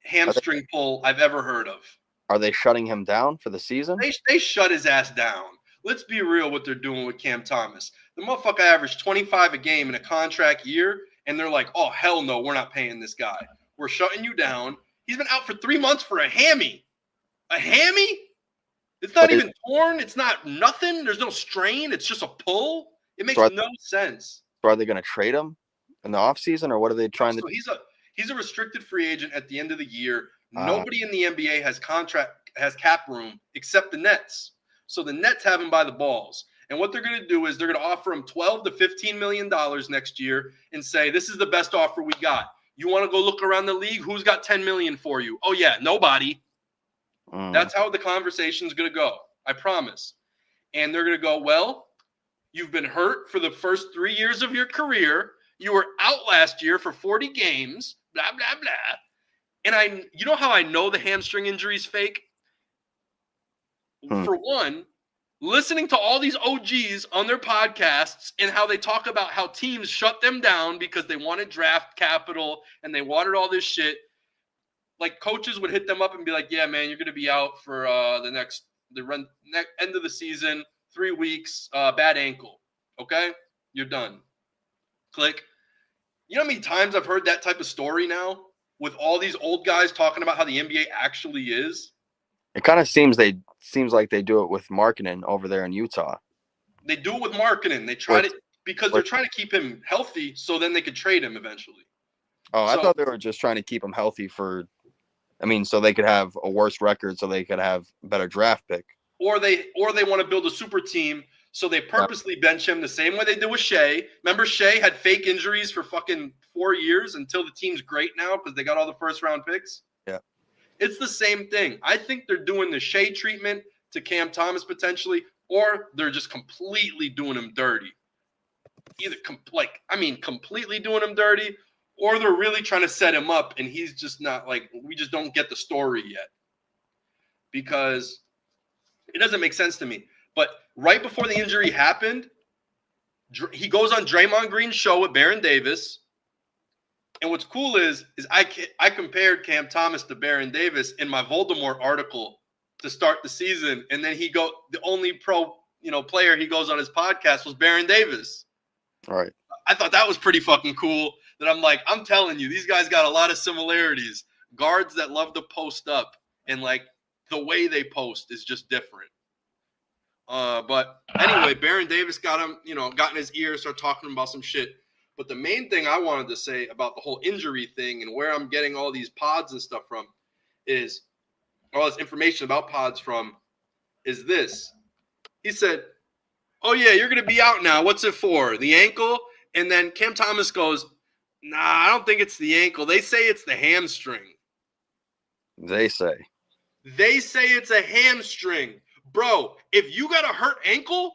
hamstring pull I've ever heard of. Are they shutting him down for the season? They shut his ass down. Let's be real what they're doing with Cam Thomas. The motherfucker averaged 25 a game in a contract year, and they're like, oh, hell no, we're not paying this guy. We're shutting you down. He's been out for 3 months for a hammy. A hammy? It's not even torn. It's not nothing. There's no strain. It's just a pull. It makes no sense. So are they going to trade him in the offseason, or what are they trying to do? He's a restricted free agent at the end of the year. Nobody in the NBA has cap room except the Nets. So the Nets have him by the balls. And what they're going to do is they're going to offer him $12 to $15 million next year and say, this is the best offer we got. You want to go look around the league? Who's got $10 million for you? Oh, yeah, nobody. That's how the conversation's going to go. I promise. And they're going to go, well, you've been hurt for the first 3 years of your career. You were out last year for 40 games, blah, blah, blah. And you know how I know the hamstring injury is fake? For one, listening to all these OGs on their podcasts and how they talk about how teams shut them down because they wanted draft capital and they wanted all this shit. Like coaches would hit them up and be like, yeah, man, you're going to be out for the end of the season, 3 weeks, bad ankle. Okay? You're done. Click. You know how many times I've heard that type of story now with all these old guys talking about how the NBA actually is? It kind of seems like they do it with Markkanen over there in Utah. They do it with Markkanen. They tried it because they're trying to keep him healthy so then they could trade him eventually. Oh, I thought they were just trying to keep him healthy so they could have a worse record so they could have a better draft pick. Or they want to build a super team, so they purposely bench him the same way they did with Shea. Remember Shea had fake injuries for fucking 4 years until the team's great now because they got all the first-round picks? Yeah. It's the same thing. I think they're doing the Shea treatment to Cam Thomas potentially, or they're just completely doing him dirty. Either completely doing him dirty, or they're really trying to set him up, and he's just not we just don't get the story yet. Because it doesn't make sense to me. But right before the injury happened, he goes on Draymond Green's show with Baron Davis, And what's cool is I compared Cam Thomas to Baron Davis in my Voldemort article to start the season, and then the only pro player he goes on his podcast was Baron Davis. All right. I thought that was pretty fucking cool. That I'm telling you, these guys got a lot of similarities. Guards that love to post up, and like the way they post is just different. But anyway, Baron Davis got in his ear, started talking about some shit. But the main thing I wanted to say about the whole injury thing and where I'm getting all these pods and stuff from is all this information about pods from is this. He said, "Oh yeah, you're going to be out now. What's it for? The ankle?" And then Cam Thomas goes, "Nah, I don't think it's the ankle. They say it's the hamstring." They say it's a hamstring. Bro, if you got a hurt ankle,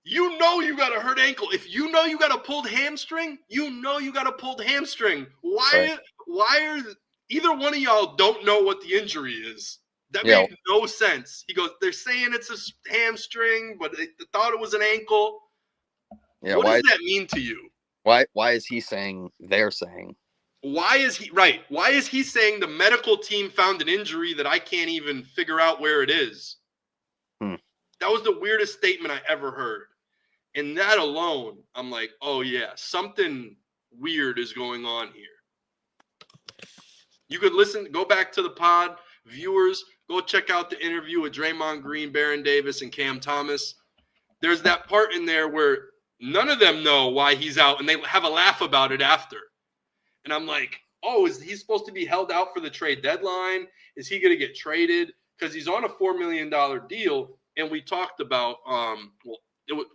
you know you got a hurt ankle. If you know you got a pulled hamstring, you know you got a pulled hamstring. Why are either one of y'all don't know what the injury is? That made no sense. He goes, they're saying it's a hamstring, but they thought it was an ankle. Yeah, what does that mean to you? Why is he saying they're saying? Why is he saying the medical team found an injury that I can't even figure out where it is? That was the weirdest statement I ever heard. And that alone, I'm like, oh yeah, something weird is going on here. You could go back to the pod. Viewers, go check out the interview with Draymond Green, Baron Davis, and Cam Thomas. There's that part in there where none of them know why he's out, and they have a laugh about it after. And I'm like, oh, is he supposed to be held out for the trade deadline? Is he going to get traded? Because he's on a $4 million deal. And we talked about,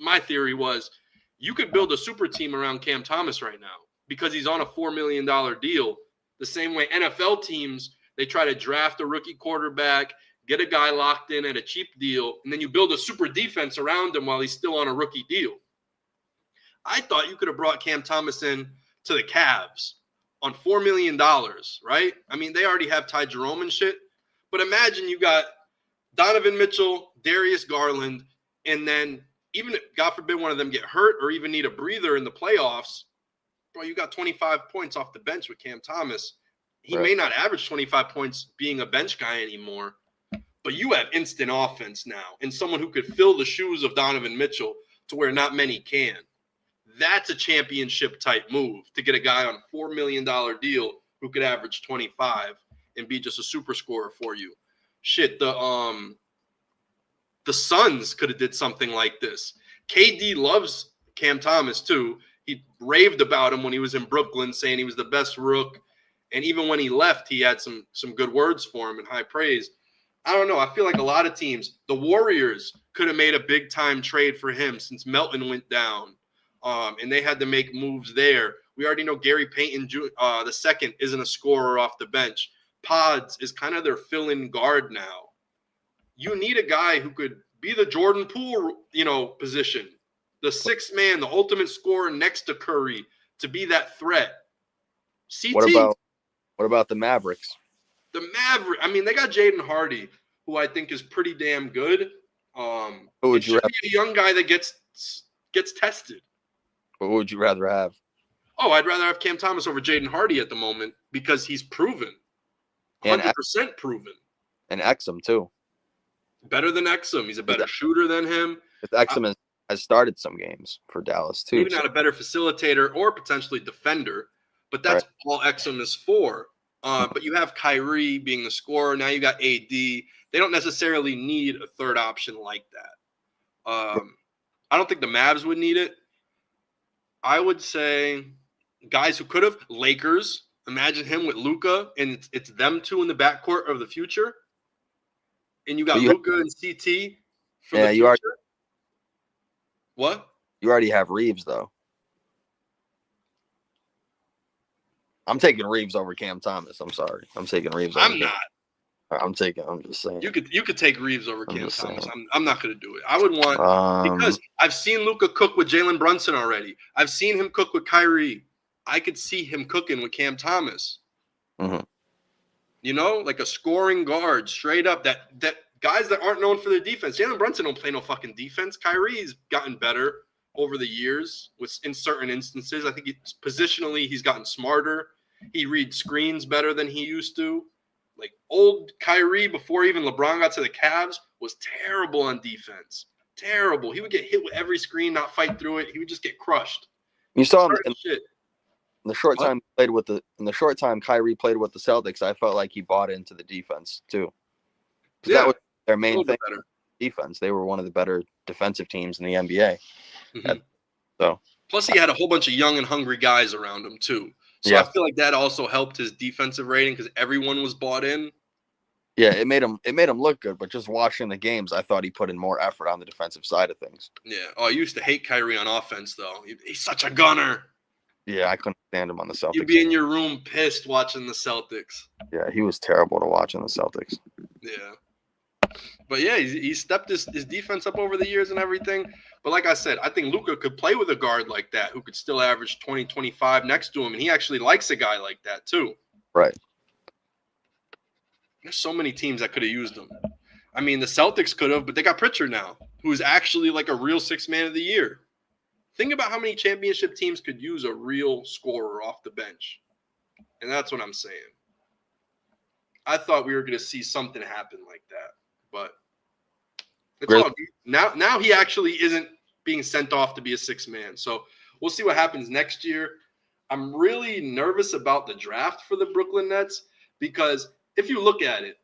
my theory was you could build a super team around Cam Thomas right now because he's on a $4 million deal. The same way NFL teams, they try to draft a rookie quarterback, get a guy locked in at a cheap deal, and then you build a super defense around him while he's still on a rookie deal. I thought you could have brought Cam Thomas in to the Cavs on $4 million, right? I mean, they already have Ty Jerome and shit. But imagine you got Donovan Mitchell, Darius Garland, and then even if, God forbid, one of them get hurt or even need a breather in the playoffs, bro, you got 25 points off the bench with Cam Thomas. He may not average 25 points being a bench guy anymore, but you have instant offense now and someone who could fill the shoes of Donovan Mitchell to where not many can. That's a championship-type move to get a guy on a $4 million deal who could average 25 and be just a super scorer for you. Shit, the Suns could have did something like this. KD loves Cam Thomas too. He raved about him when he was in Brooklyn, saying he was the best rook. And even when he left, he had some good words for him and high praise. I don't know. I feel like a lot of teams, the Warriors could have made a big-time trade for him since Melton went down. And they had to make moves there. We already know Gary Payton the second isn't a scorer off the bench. Pods is kind of their fill-in guard now. You need a guy who could be the Jordan Poole, position, the sixth man, the ultimate scorer next to Curry to be that threat. CT. What about the Mavericks? They got Jaden Hardy, who I think is pretty damn good. Who would you rather? Be a young guy that gets tested. What would you rather have? Oh, I'd rather have Cam Thomas over Jaden Hardy at the moment because he's proven. 100% proven. And Exum, too. Better than Exum. He's a better shooter than him. Exum has started some games for Dallas, too. Maybe not a better facilitator or potentially defender, but that's all Exum is for. But you have Kyrie being the scorer. Now you got AD. They don't necessarily need a third option like that. I don't think the Mavs would need it. I would say guys who could have. Lakers. Imagine him with Luka, and it's them two in the backcourt of the future. And you got Luka and CT for the future. What? You already have Reeves, though. I'm taking Reeves over Cam Thomas. I'm sorry. I'm taking Reeves over I'm not. I'm just saying. You could take Reeves over Cam Thomas. I'm not going to do it. I would want because I've seen Luka cook with Jalen Brunson already. I've seen him cook with Kyrie. I could see him cooking with Cam Thomas. Mm-hmm. Like a scoring guard, straight up. That guys that aren't known for their defense. Jalen Brunson don't play no fucking defense. Kyrie's gotten better over the years in certain instances. I think positionally he's gotten smarter. He reads screens better than he used to. Like old Kyrie, before even LeBron got to the Cavs, was terrible on defense. Terrible. He would get hit with every screen, not fight through it. He would just get crushed. You saw him Shit. in the short time Kyrie played with the Celtics. I felt like he bought into the defense too. Yeah, that was their main thing. Better. Defense. They were one of the better defensive teams in the NBA. Mm-hmm. So plus, he had a whole bunch of young and hungry guys around him too. So I feel like that also helped his defensive rating because everyone was bought in. Yeah, it made him look good, but just watching the games, I thought he put in more effort on the defensive side of things. Yeah. Oh, I used to hate Kyrie on offense though. He's such a gunner. Yeah, I couldn't stand him on the Celtics. You'd be in your room pissed watching the Celtics. Yeah, he was terrible to watch in the Celtics. Yeah. But yeah, he stepped his defense up over the years and everything. But like I said, I think Luka could play with a guard like that who could still average 20, 25 next to him. And he actually likes a guy like that too. Right. There's so many teams that could have used him. I mean, the Celtics could have, but they got Pritchard now, who's actually like a real sixth man of the year. Think about how many championship teams could use a real scorer off the bench. And that's what I'm saying. I thought we were going to see something happen like that. But it's all good. Now he actually isn't being sent off to be a sixth man. So we'll see what happens next year. I'm really nervous about the draft for the Brooklyn Nets because if you look at it,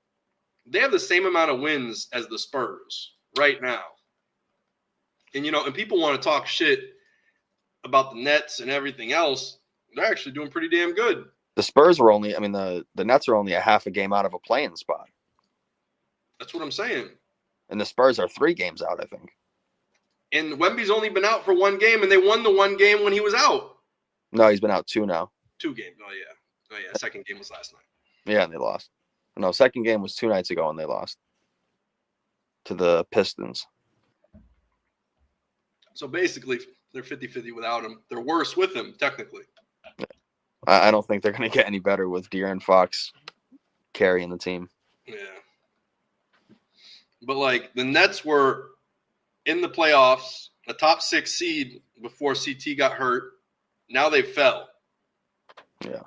they have the same amount of wins as the Spurs right now. And, and people want to talk shit about the Nets and everything else. They're actually doing pretty damn good. The Spurs were the Nets are only a half a game out of a play-in spot. That's what I'm saying. And the Spurs are 3 games out, I think. And Wemby's only been out for 1 game, and they won the 1 game when he was out. No, he's been out 2 now. 2 games. Oh, yeah. Second game was last night. Yeah, and they lost. No, second game was 2 nights ago, and they lost to the Pistons. So basically, they're 50-50 without him. They're worse with him, technically. Yeah. I don't think they're going to get any better with De'Aaron Fox carrying the team. Yeah. But, like, the Nets were in the playoffs, a top 6 seed before CT got hurt. Now they fell. Yeah.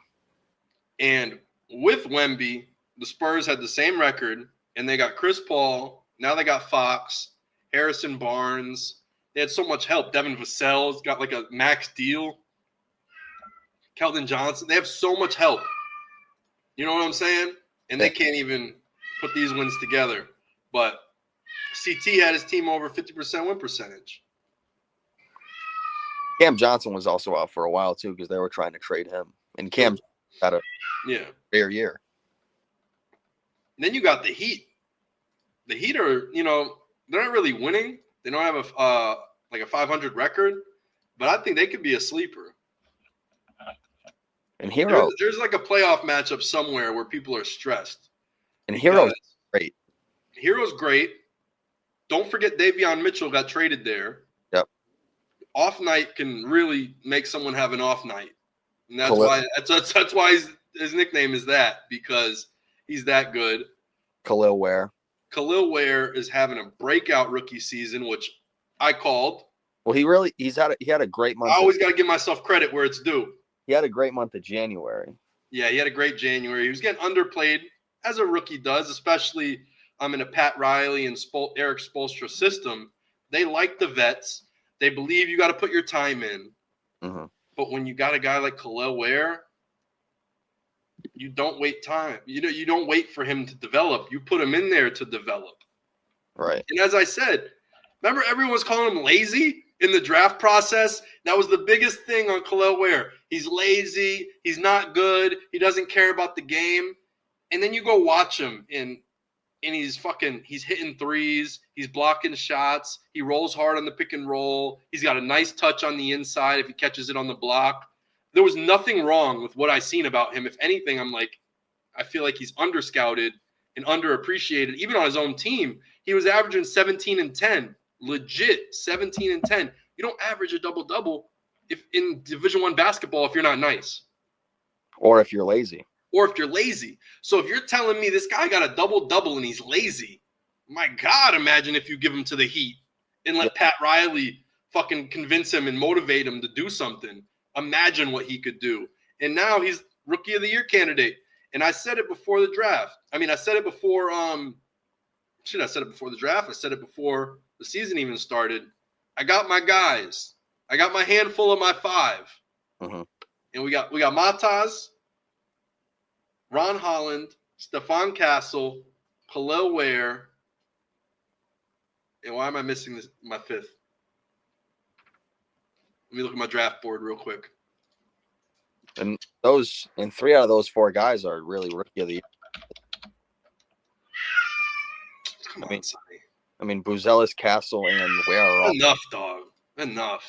And with Wemby, the Spurs had the same record, and they got Chris Paul. Now they got Fox, Harrison Barnes. They had so much help. Devin Vassell's got, like, a max deal. Keldon Johnson. They have so much help. You know what I'm saying? And they can't even put these wins together. But CT had his team over 50% win percentage. Cam Johnson was also out for a while, too, because they were trying to trade him. And Cam had a fair year. And then you got the Heat. The Heat are, they're not really winning. They don't have a 500 record. But I think they could be a sleeper. And Hero. There's like a playoff matchup somewhere where people are stressed. And Hero's great. Hero's great. Don't forget Davion Mitchell got traded there. Yep. Off night can really make someone have an off night. And that's why his nickname is that, because he's that good. Khalil Ware. Khalil Ware is having a breakout rookie season, which I called. Well, he had a great month. I always got to give myself credit where it's due. He had a great month of January. Yeah, he had a great January. He was getting underplayed, as a rookie does, especially in a Pat Riley and Eric Spoelstra system. They like the vets. They believe you got to put your time in. Mm-hmm. But when you got a guy like Khalil Ware, you don't wait time. You don't wait for him to develop. You put him in there to develop. Right. And as I said, remember everyone was calling him lazy in the draft process? That was the biggest thing on Khalil Ware. He's lazy. He's not good. He doesn't care about the game. And then you go watch him, and he's hitting threes. He's blocking shots. He rolls hard on the pick and roll. He's got a nice touch on the inside if he catches it on the block. There was nothing wrong with what I seen about him. If anything, I feel like he's underscouted and underappreciated. Even on his own team, he was averaging 17 and 10. Legit 17 and 10. You don't average a double-double if in Division I basketball if you're not nice. Or if you're lazy. So if you're telling me this guy got a double-double and he's lazy, my God, imagine if you give him to the Heat and let Pat Riley fucking convince him and motivate him to do something. Imagine what he could do. And now he's rookie of the year candidate. And I said it before the draft. I mean, I said it before I said it before the draft. I said it before the season even started. I got my guys. I got my handful of my 5. Mm-hmm. And we got Matas, Ron Holland, Stephon Castle, Khalil Ware. And why am I missing my 5th? Let me look at my draft board real quick. And 3 out of those 4 guys are really rookie of the year. Come on, Sonny. I mean, Buzelis, Castle, and Ware are all Enough, dog. Enough.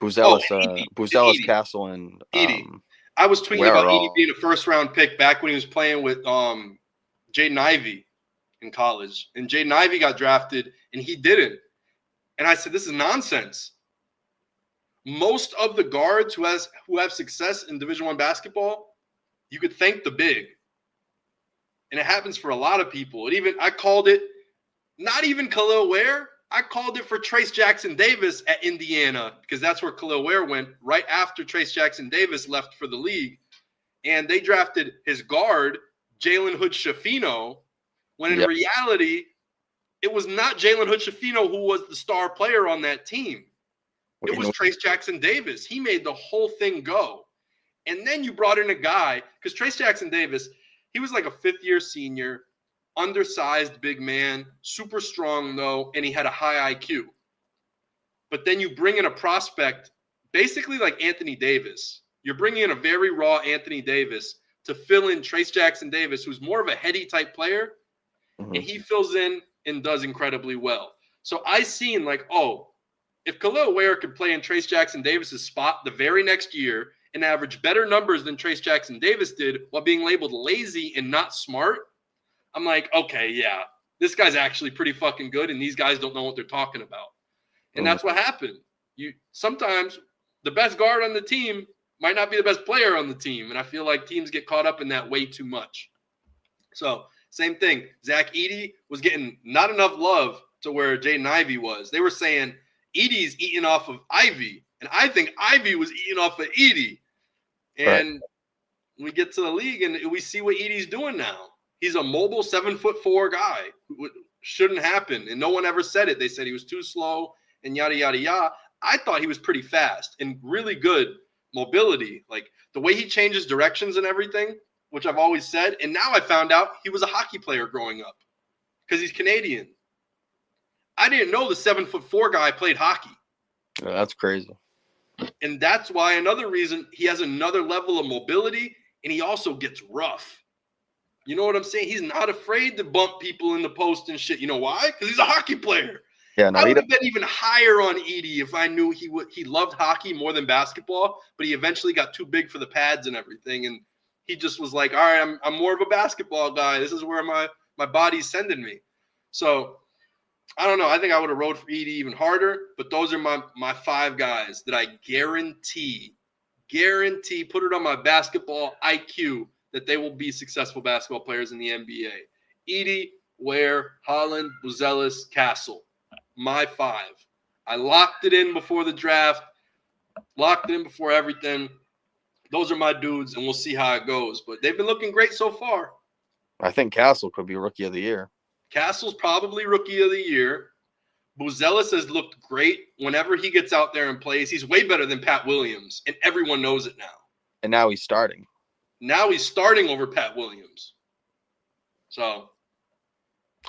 Buzelis, Castle, and Edie. I was tweeting about Edie being a first-round pick back when he was playing with Jaden Ivey in college. And Jaden Ivey got drafted, and he didn't. And I said, this is nonsense. Most of the guards who have success in Division I basketball, you could thank the big. And it happens for a lot of people. I called it, not even Khalil Ware, I called it for Trace Jackson Davis at Indiana, because that's where Khalil Ware went right after Trace Jackson Davis left for the league. And they drafted his guard, Jalen Hood-Schifino, when in reality, it was not Jalen Hood-Schifino who was the star player on that team. It was Trace Jackson Davis. He made the whole thing go. And then you brought in a guy, because Trace Jackson Davis, he was like a 5th-year senior, undersized big man, super strong though, and he had a high IQ. But then you bring in a prospect, basically like Anthony Davis. You're bringing in a very raw Anthony Davis to fill in Trace Jackson Davis, who's more of a heady type player, and he fills in and does incredibly well. So I seen like, if Khalil Ware could play in Trace Jackson Davis's spot the very next year and average better numbers than Trace Jackson Davis did while being labeled lazy and not smart, I'm like, okay, yeah, this guy's actually pretty fucking good, and these guys don't know what they're talking about. And that's what happened. Sometimes the best guard on the team might not be the best player on the team, and I feel like teams get caught up in that way too much. So same thing. Zach Edey was getting not enough love to where Jaden Ivey was. They were saying Edey's eating off of Ivy, and I think Ivy was eating off of Edey. And we get to the league, and we see what Edey's doing now. He's a mobile 7'4" guy. Shouldn't happen. And no one ever said it. They said he was too slow and yada, yada, yada. I thought he was pretty fast and really good mobility. Like the way he changes directions and everything, which I've always said. And now I found out he was a hockey player growing up because he's Canadian. I didn't know the 7'4" guy played hockey. Yeah, that's crazy. And that's why another reason he has another level of mobility, and he also gets rough. You know what I'm saying? He's not afraid to bump people in the post and shit. You know why? Because he's a hockey player. Yeah, no, I would have been even higher on Edey if I knew he loved hockey more than basketball, but he eventually got too big for the pads and everything, and he just was like, all right, I'm more of a basketball guy. This is where my body's sending me. So I don't know. I think I would have rode for Edey even harder, but those are my 5 guys that I guarantee, put it on my basketball IQ, that they will be successful basketball players in the NBA. Edey, Ware, Holland, Buzelis, Castle. My 5. I locked it in before the draft, locked it in before everything. Those are my dudes, and we'll see how it goes. But they've been looking great so far. I think Castle could be Rookie of the Year. Castle's probably Rookie of the Year. Buzelis has looked great whenever he gets out there and plays. He's way better than Pat Williams, and everyone knows it now. And now he's starting. Now he's starting over Pat Williams. So.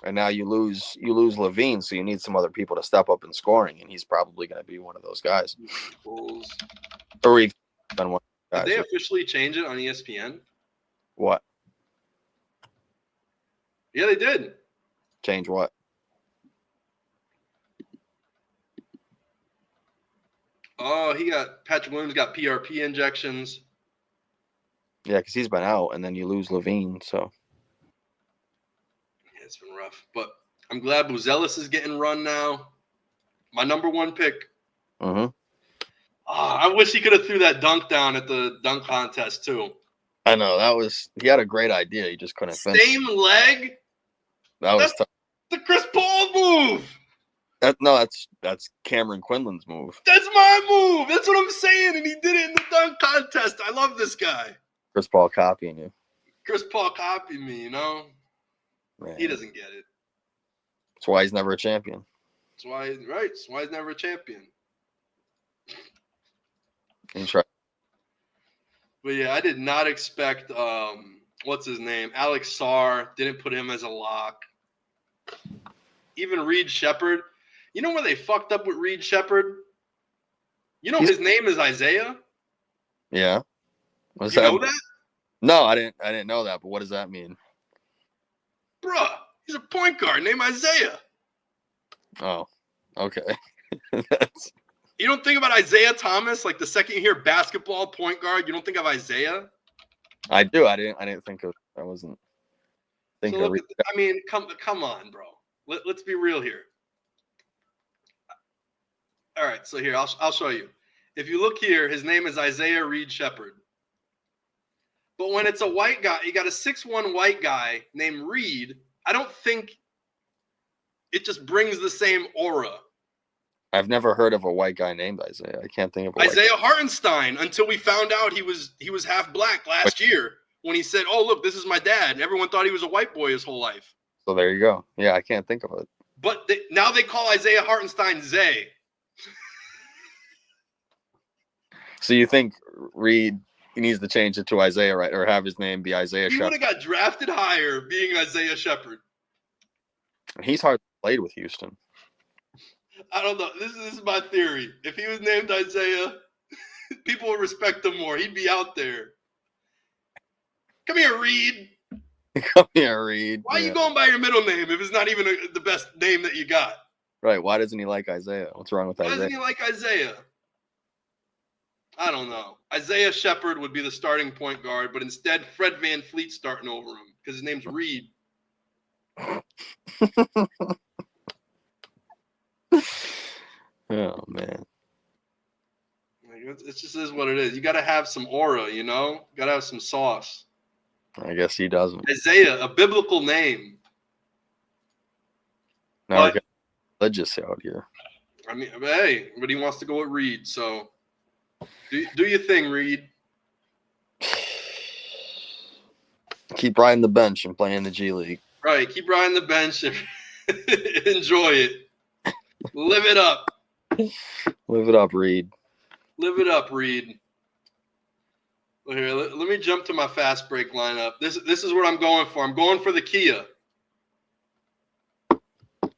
And now you lose Levine, so you need some other people to step up in scoring, and he's probably going to be one of those guys. Or he's been one of those guys. Did they officially change it on ESPN? What? Yeah, they did. Change what? Oh, Patrick Williams got PRP injections. Yeah, because he's been out, and then you lose Levine, so. Yeah, it's been rough. But I'm glad Buzelis is getting run now. My number 1 pick. Mm-hmm. I wish he could have threw that dunk down at the dunk contest, too. I know. He had a great idea. He just couldn't finish. Same leg? That was tough. The Chris Paul move. That's Cameron Quinlan's move. That's my move. That's what I'm saying, and he did it in the dunk contest. I love this guy. Chris Paul copying you. Chris Paul copied me, you know? Man. He doesn't get it. That's why he's never a champion. That's why, right? That's why he's never a champion. But yeah, I did not expect what's his name? Alex Sarr. Didn't put him as a lock. Even Reed Shepherd. You know where they fucked up with Reed Shepherd? You know his name is Isaiah? Yeah. You know that? No, I didn't know that, but what does that mean? Bruh, he's a point guard named Isaiah. Oh, okay. You don't think about Isaiah Thomas, like the second-year basketball point guard? You don't think of Isaiah? I do. I didn't think of. I wasn't thinking. So I mean, come on, bro. Let's be real here. All right, so here I'll show you. If you look here, his name is Isaiah Reed Shepherd. But when it's a white guy, you got a 6'1" white guy named Reed. I don't think it just brings the same aura. I've never heard of a white guy named Isaiah. I can't think of Isaiah Hartenstein until we found out he was half black last year when he said, "Oh, look, this is my dad." And everyone thought he was a white boy his whole life. So there you go. Yeah, I can't think of it. But now they call Isaiah Hartenstein Zay. So you think Reed needs to change it to Isaiah, right? Or have his name be Isaiah He Shepherd? would have got drafted higher being Isaiah Shepherd. He's hard played with Houston. I don't know. This is my theory. If he was named Isaiah, people would respect him more. He'd be out there. Come here, Reed. Come here, Reed. Why are you going by your middle name if it's not even the best name that you got? Right. Why doesn't he like Isaiah? What's wrong with Why Isaiah? doesn't he like Isaiah? I don't know. Isaiah Shepherd would be the starting point guard, but instead Fred VanVleet's starting over him because his name's Reed. Oh, man. It just is what it is. You got to have some aura, you know? You got to have some sauce. I guess he doesn't. Isaiah, a biblical name. Now we're getting religious out here. I mean, hey, but he wants to go with Reed, so do your thing, Reed. Keep riding the bench and playing the G League. Right, keep riding the bench and enjoy it. Live it up. Live it up, Reed. Live it up, Reed. Well, here, let me jump to my fast break lineup. This is what I'm going for. I'm going for the Kia.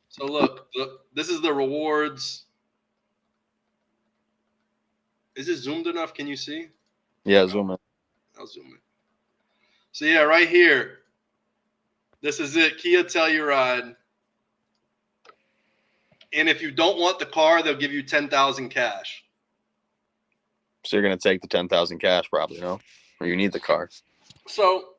So look, this is the rewards. Is it zoomed enough? Can you see? Yeah, zoom in. I'll zoom in. So yeah, right here. This is it. Kia Telluride. And if you don't want the car, they'll give you $10,000 cash. So you're gonna take the 10,000 cash, probably, no? Or you need the car. So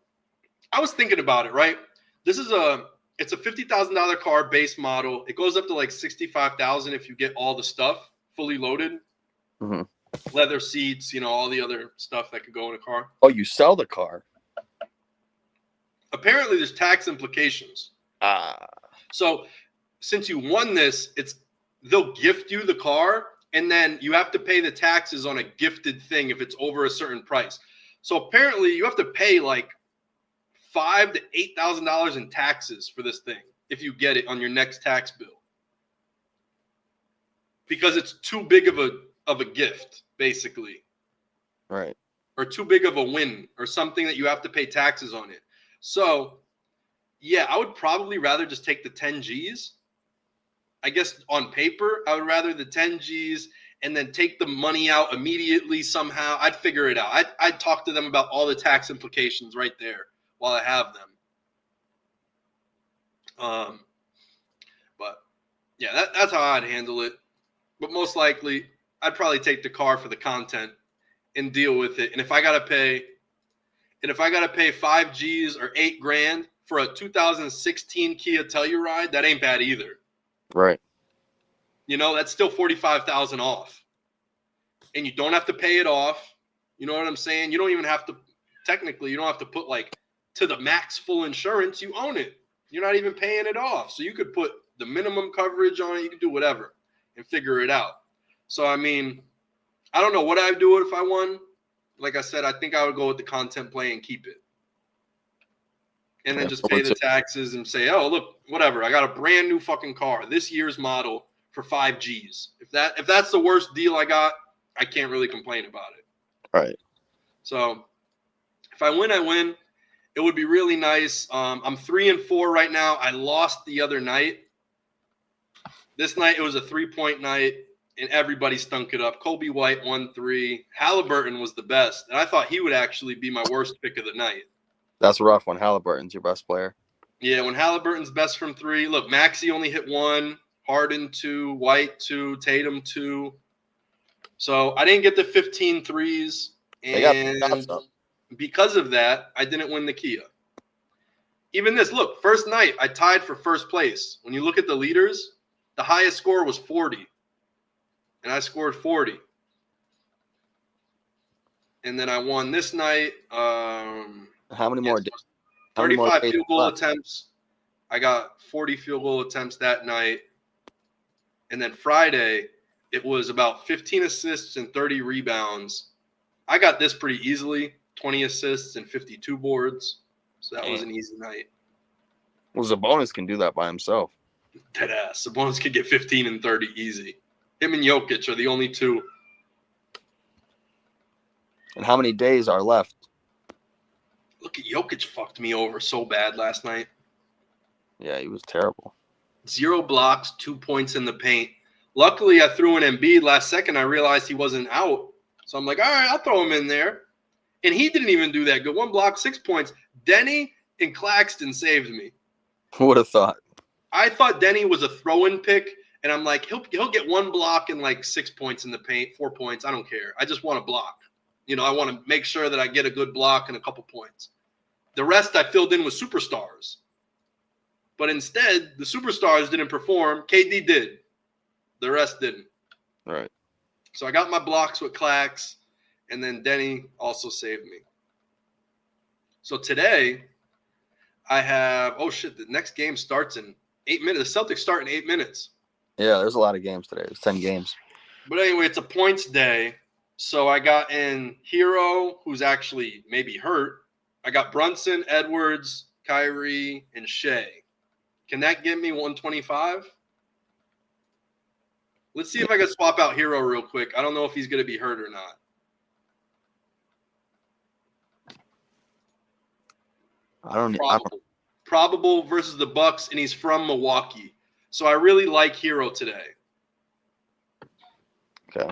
I was thinking about it, right? It's a $50,000 car base model. It goes up to like $65,000 if you get all the stuff fully loaded. Mm-hmm. Leather seats, all the other stuff that could go in a car. Oh, you sell the car? Apparently, there's tax implications. So since you won this, they'll gift you the car, and then you have to pay the taxes on a gifted thing if it's over a certain price. So apparently, you have to pay like $5,000 to $8,000 in taxes for this thing if you get it on your next tax bill, because it's too big of a gift, basically. Right. Or too big of a win, or something that you have to pay taxes on it. So, yeah, I would probably rather just take the 10 Gs. I guess on paper, I would rather the 10 Gs and then take the money out immediately somehow. I'd figure it out. I'd talk to them about all the tax implications right there while I have them. But, yeah, that's how I'd handle it. But most likely, I'd probably take the car for the content and deal with it. And if I gotta pay 5 Gs or $8,000 for a 2016 Kia Telluride, that ain't bad either. Right. That's still $45,000 off, and you don't have to pay it off. You know what I'm saying? You don't even have to. Technically, you don't have to put like to the max full insurance. You own it. You're not even paying it off, so you could put the minimum coverage on it. You can do whatever and figure it out. So, I mean, I don't know what I'd do if I won. Like I said, I think I would go with the content play and keep it. And then just pay the taxes and say, oh, look, whatever. I got a brand new fucking car, this year's model for 5 Gs. If that's the worst deal I got, I can't really complain about it. Right. So if I win, I win. It would be really nice. I'm 3-4 right now. I lost the other night. This night, it was a 3-point night, and everybody stunk it up. Kobe White won 3. Halliburton was the best, and I thought he would actually be my worst pick of the night. That's rough when Halliburton's your best player. Yeah, when Halliburton's best from 3. Look, Maxey only hit 1, Harden 2, White 2, Tatum 2. So I didn't get the 15 threes, and because of that, I didn't win the Kia. Even this, look, first night, I tied for first place. When you look at the leaders, the highest score was 40, and I scored 40. And then I won this night. How many more? 35 field goal attempts. I got 40 field goal attempts that night. And then Friday, it was about 15 assists and 30 rebounds. I got this pretty easily, 20 assists and 52 boards. So that was an easy night. Well, Sabonis can do that by himself. Deadass. Sabonis could get 15 and 30 easy. Him and Jokic are the only two. And how many days are left? Look at Jokic fucked me over so bad last night. Yeah, he was terrible. 0 blocks, 2 points in the paint. Luckily, I threw in Embiid last second. I realized he wasn't out. So I'm like, all right, I'll throw him in there. And he didn't even do that good. 1 block, 6 points. Denny and Claxton saved me. Who would have thought? I thought Denny was a throw-in pick, and I'm like, he'll get 1 block and like 6 points in the paint, 4 points. I don't care. I just want a block. You know, I want to make sure that I get a good block and a couple points. The rest I filled in with superstars. But instead, the superstars didn't perform. KD did. The rest didn't. Right. So I got my blocks with Clax, and then Denny also saved me. So today, I have – oh, shit, the next game starts in 8 minutes. The Celtics start in 8 minutes. Yeah, there's a lot of games today. There's 10 games. But anyway, it's a points day. So I got in Hero, who's actually maybe hurt. I got Brunson, Edwards, Kyrie, and Shea. Can that get me 125? Let's see if I can swap out Hero real quick. I don't know if he's going to be hurt or not. Probable versus the Bucks, and he's from Milwaukee. So I really like Hero today. Okay.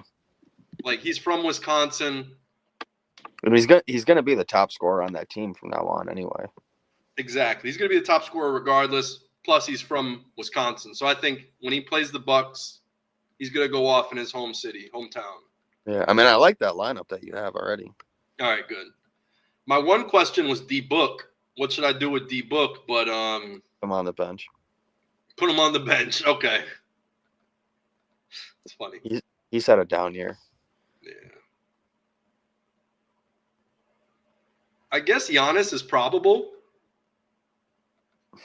Like, he's from Wisconsin. And he's gonna be the top scorer on that team from now on anyway. Exactly. He's going to be the top scorer regardless. Plus, he's from Wisconsin. So I think when he plays the Bucks, he's going to go off in his hometown. Yeah, I mean, I like that lineup that you have already. All right, good. My one question was D-Book. What should I do with D-Book? But Put him on the bench. Put him on the bench. Okay. It's funny. He's had a down year. Yeah. I guess Giannis is probable.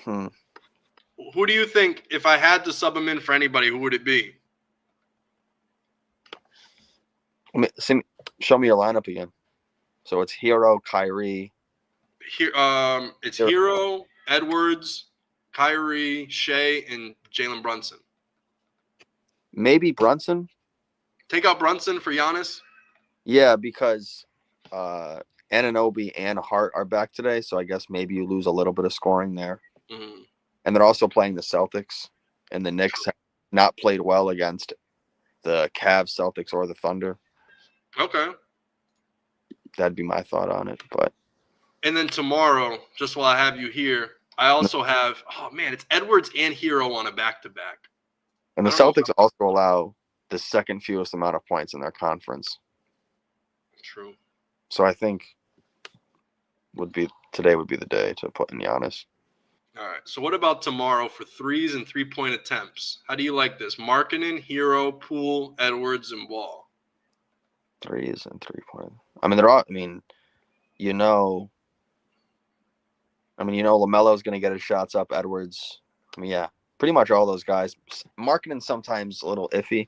Who do you think, if I had to sub him in for anybody, who would it be? Show me your lineup again. So it's Hero, Kyrie. It's Hero, Edwards, Kyrie, Shea, and Jalen Brunson. Maybe Brunson. Take out Brunson for Giannis? Yeah, because Anunoby and Hart are back today, so I guess maybe you lose a little bit of scoring there. Mm-hmm. And they're also playing the Celtics, and the Knicks have not played well against the Cavs, Celtics, or the Thunder. Okay. That'd be my thought on it. And then tomorrow, just while I have you here, I also have, it's Edwards and Hero on a back-to-back. And the Celtics also allow the second fewest amount of points in their conference. True. So I think today would be the day to put in Giannis. All right. So what about tomorrow for threes and 3-point attempts? How do you like this? Markkanen, Hero, Poole, Edwards, and Wall. Threes and 3-point. I mean, they're all. I mean, LaMelo's going to get his shots up. Edwards. I mean, yeah, pretty much all those guys. Marketing sometimes a little iffy,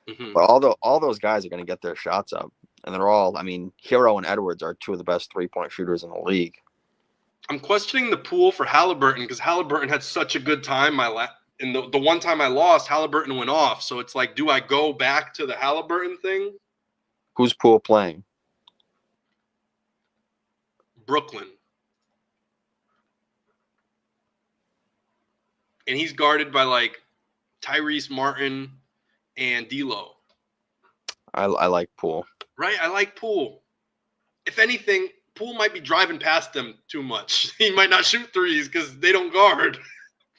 Mm-hmm. but all those guys are going to get their shots up, and they're all. I mean, Hero and Edwards are two of the best 3-point shooters in the league. I'm questioning the pool for Halliburton because Halliburton had such a good time. And the one time I lost, Halliburton went off. So it's like, do I go back to the Halliburton thing? Who's Poole playing? Brooklyn. And he's guarded by like Tyrese Martin and D'Lo. I like Poole. Right? I like Poole. If anything, Poole might be driving past them too much. He might not shoot threes because they don't guard.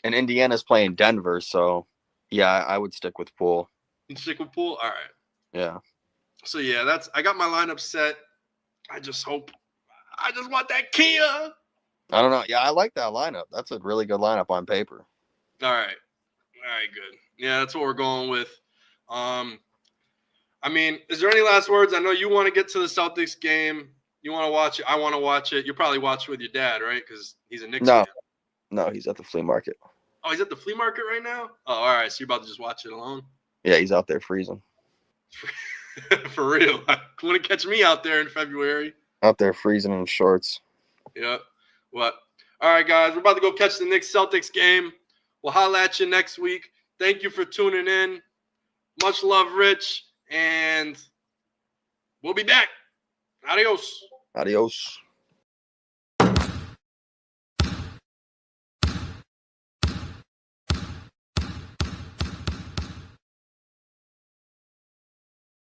And Indiana's playing Denver, so yeah, I would stick with Poole. You stick with Poole? All right. Yeah. So yeah, I got my lineup set. I just want that Kia. I don't know. Yeah, I like that lineup. That's a really good lineup on paper. All right, good. Yeah, that's what we're going with. I mean, is there any last words? I know you want to get to the Celtics game. You want to watch it. I want to watch it. You'll probably watch it with your dad, right? Because he's a Knicks fan. No, he's at the flea market. Oh, he's at the flea market right now? Oh, all right. So you're about to just watch it alone? Yeah, he's out there freezing. For real. Want to catch me out there in February? Out there freezing in shorts. Yep. What? All right, guys. We're about to go catch the Knicks-Celtics game. We'll holla at you next week. Thank you for tuning in. Much love, Rich. And we'll be back. Adios. Adios.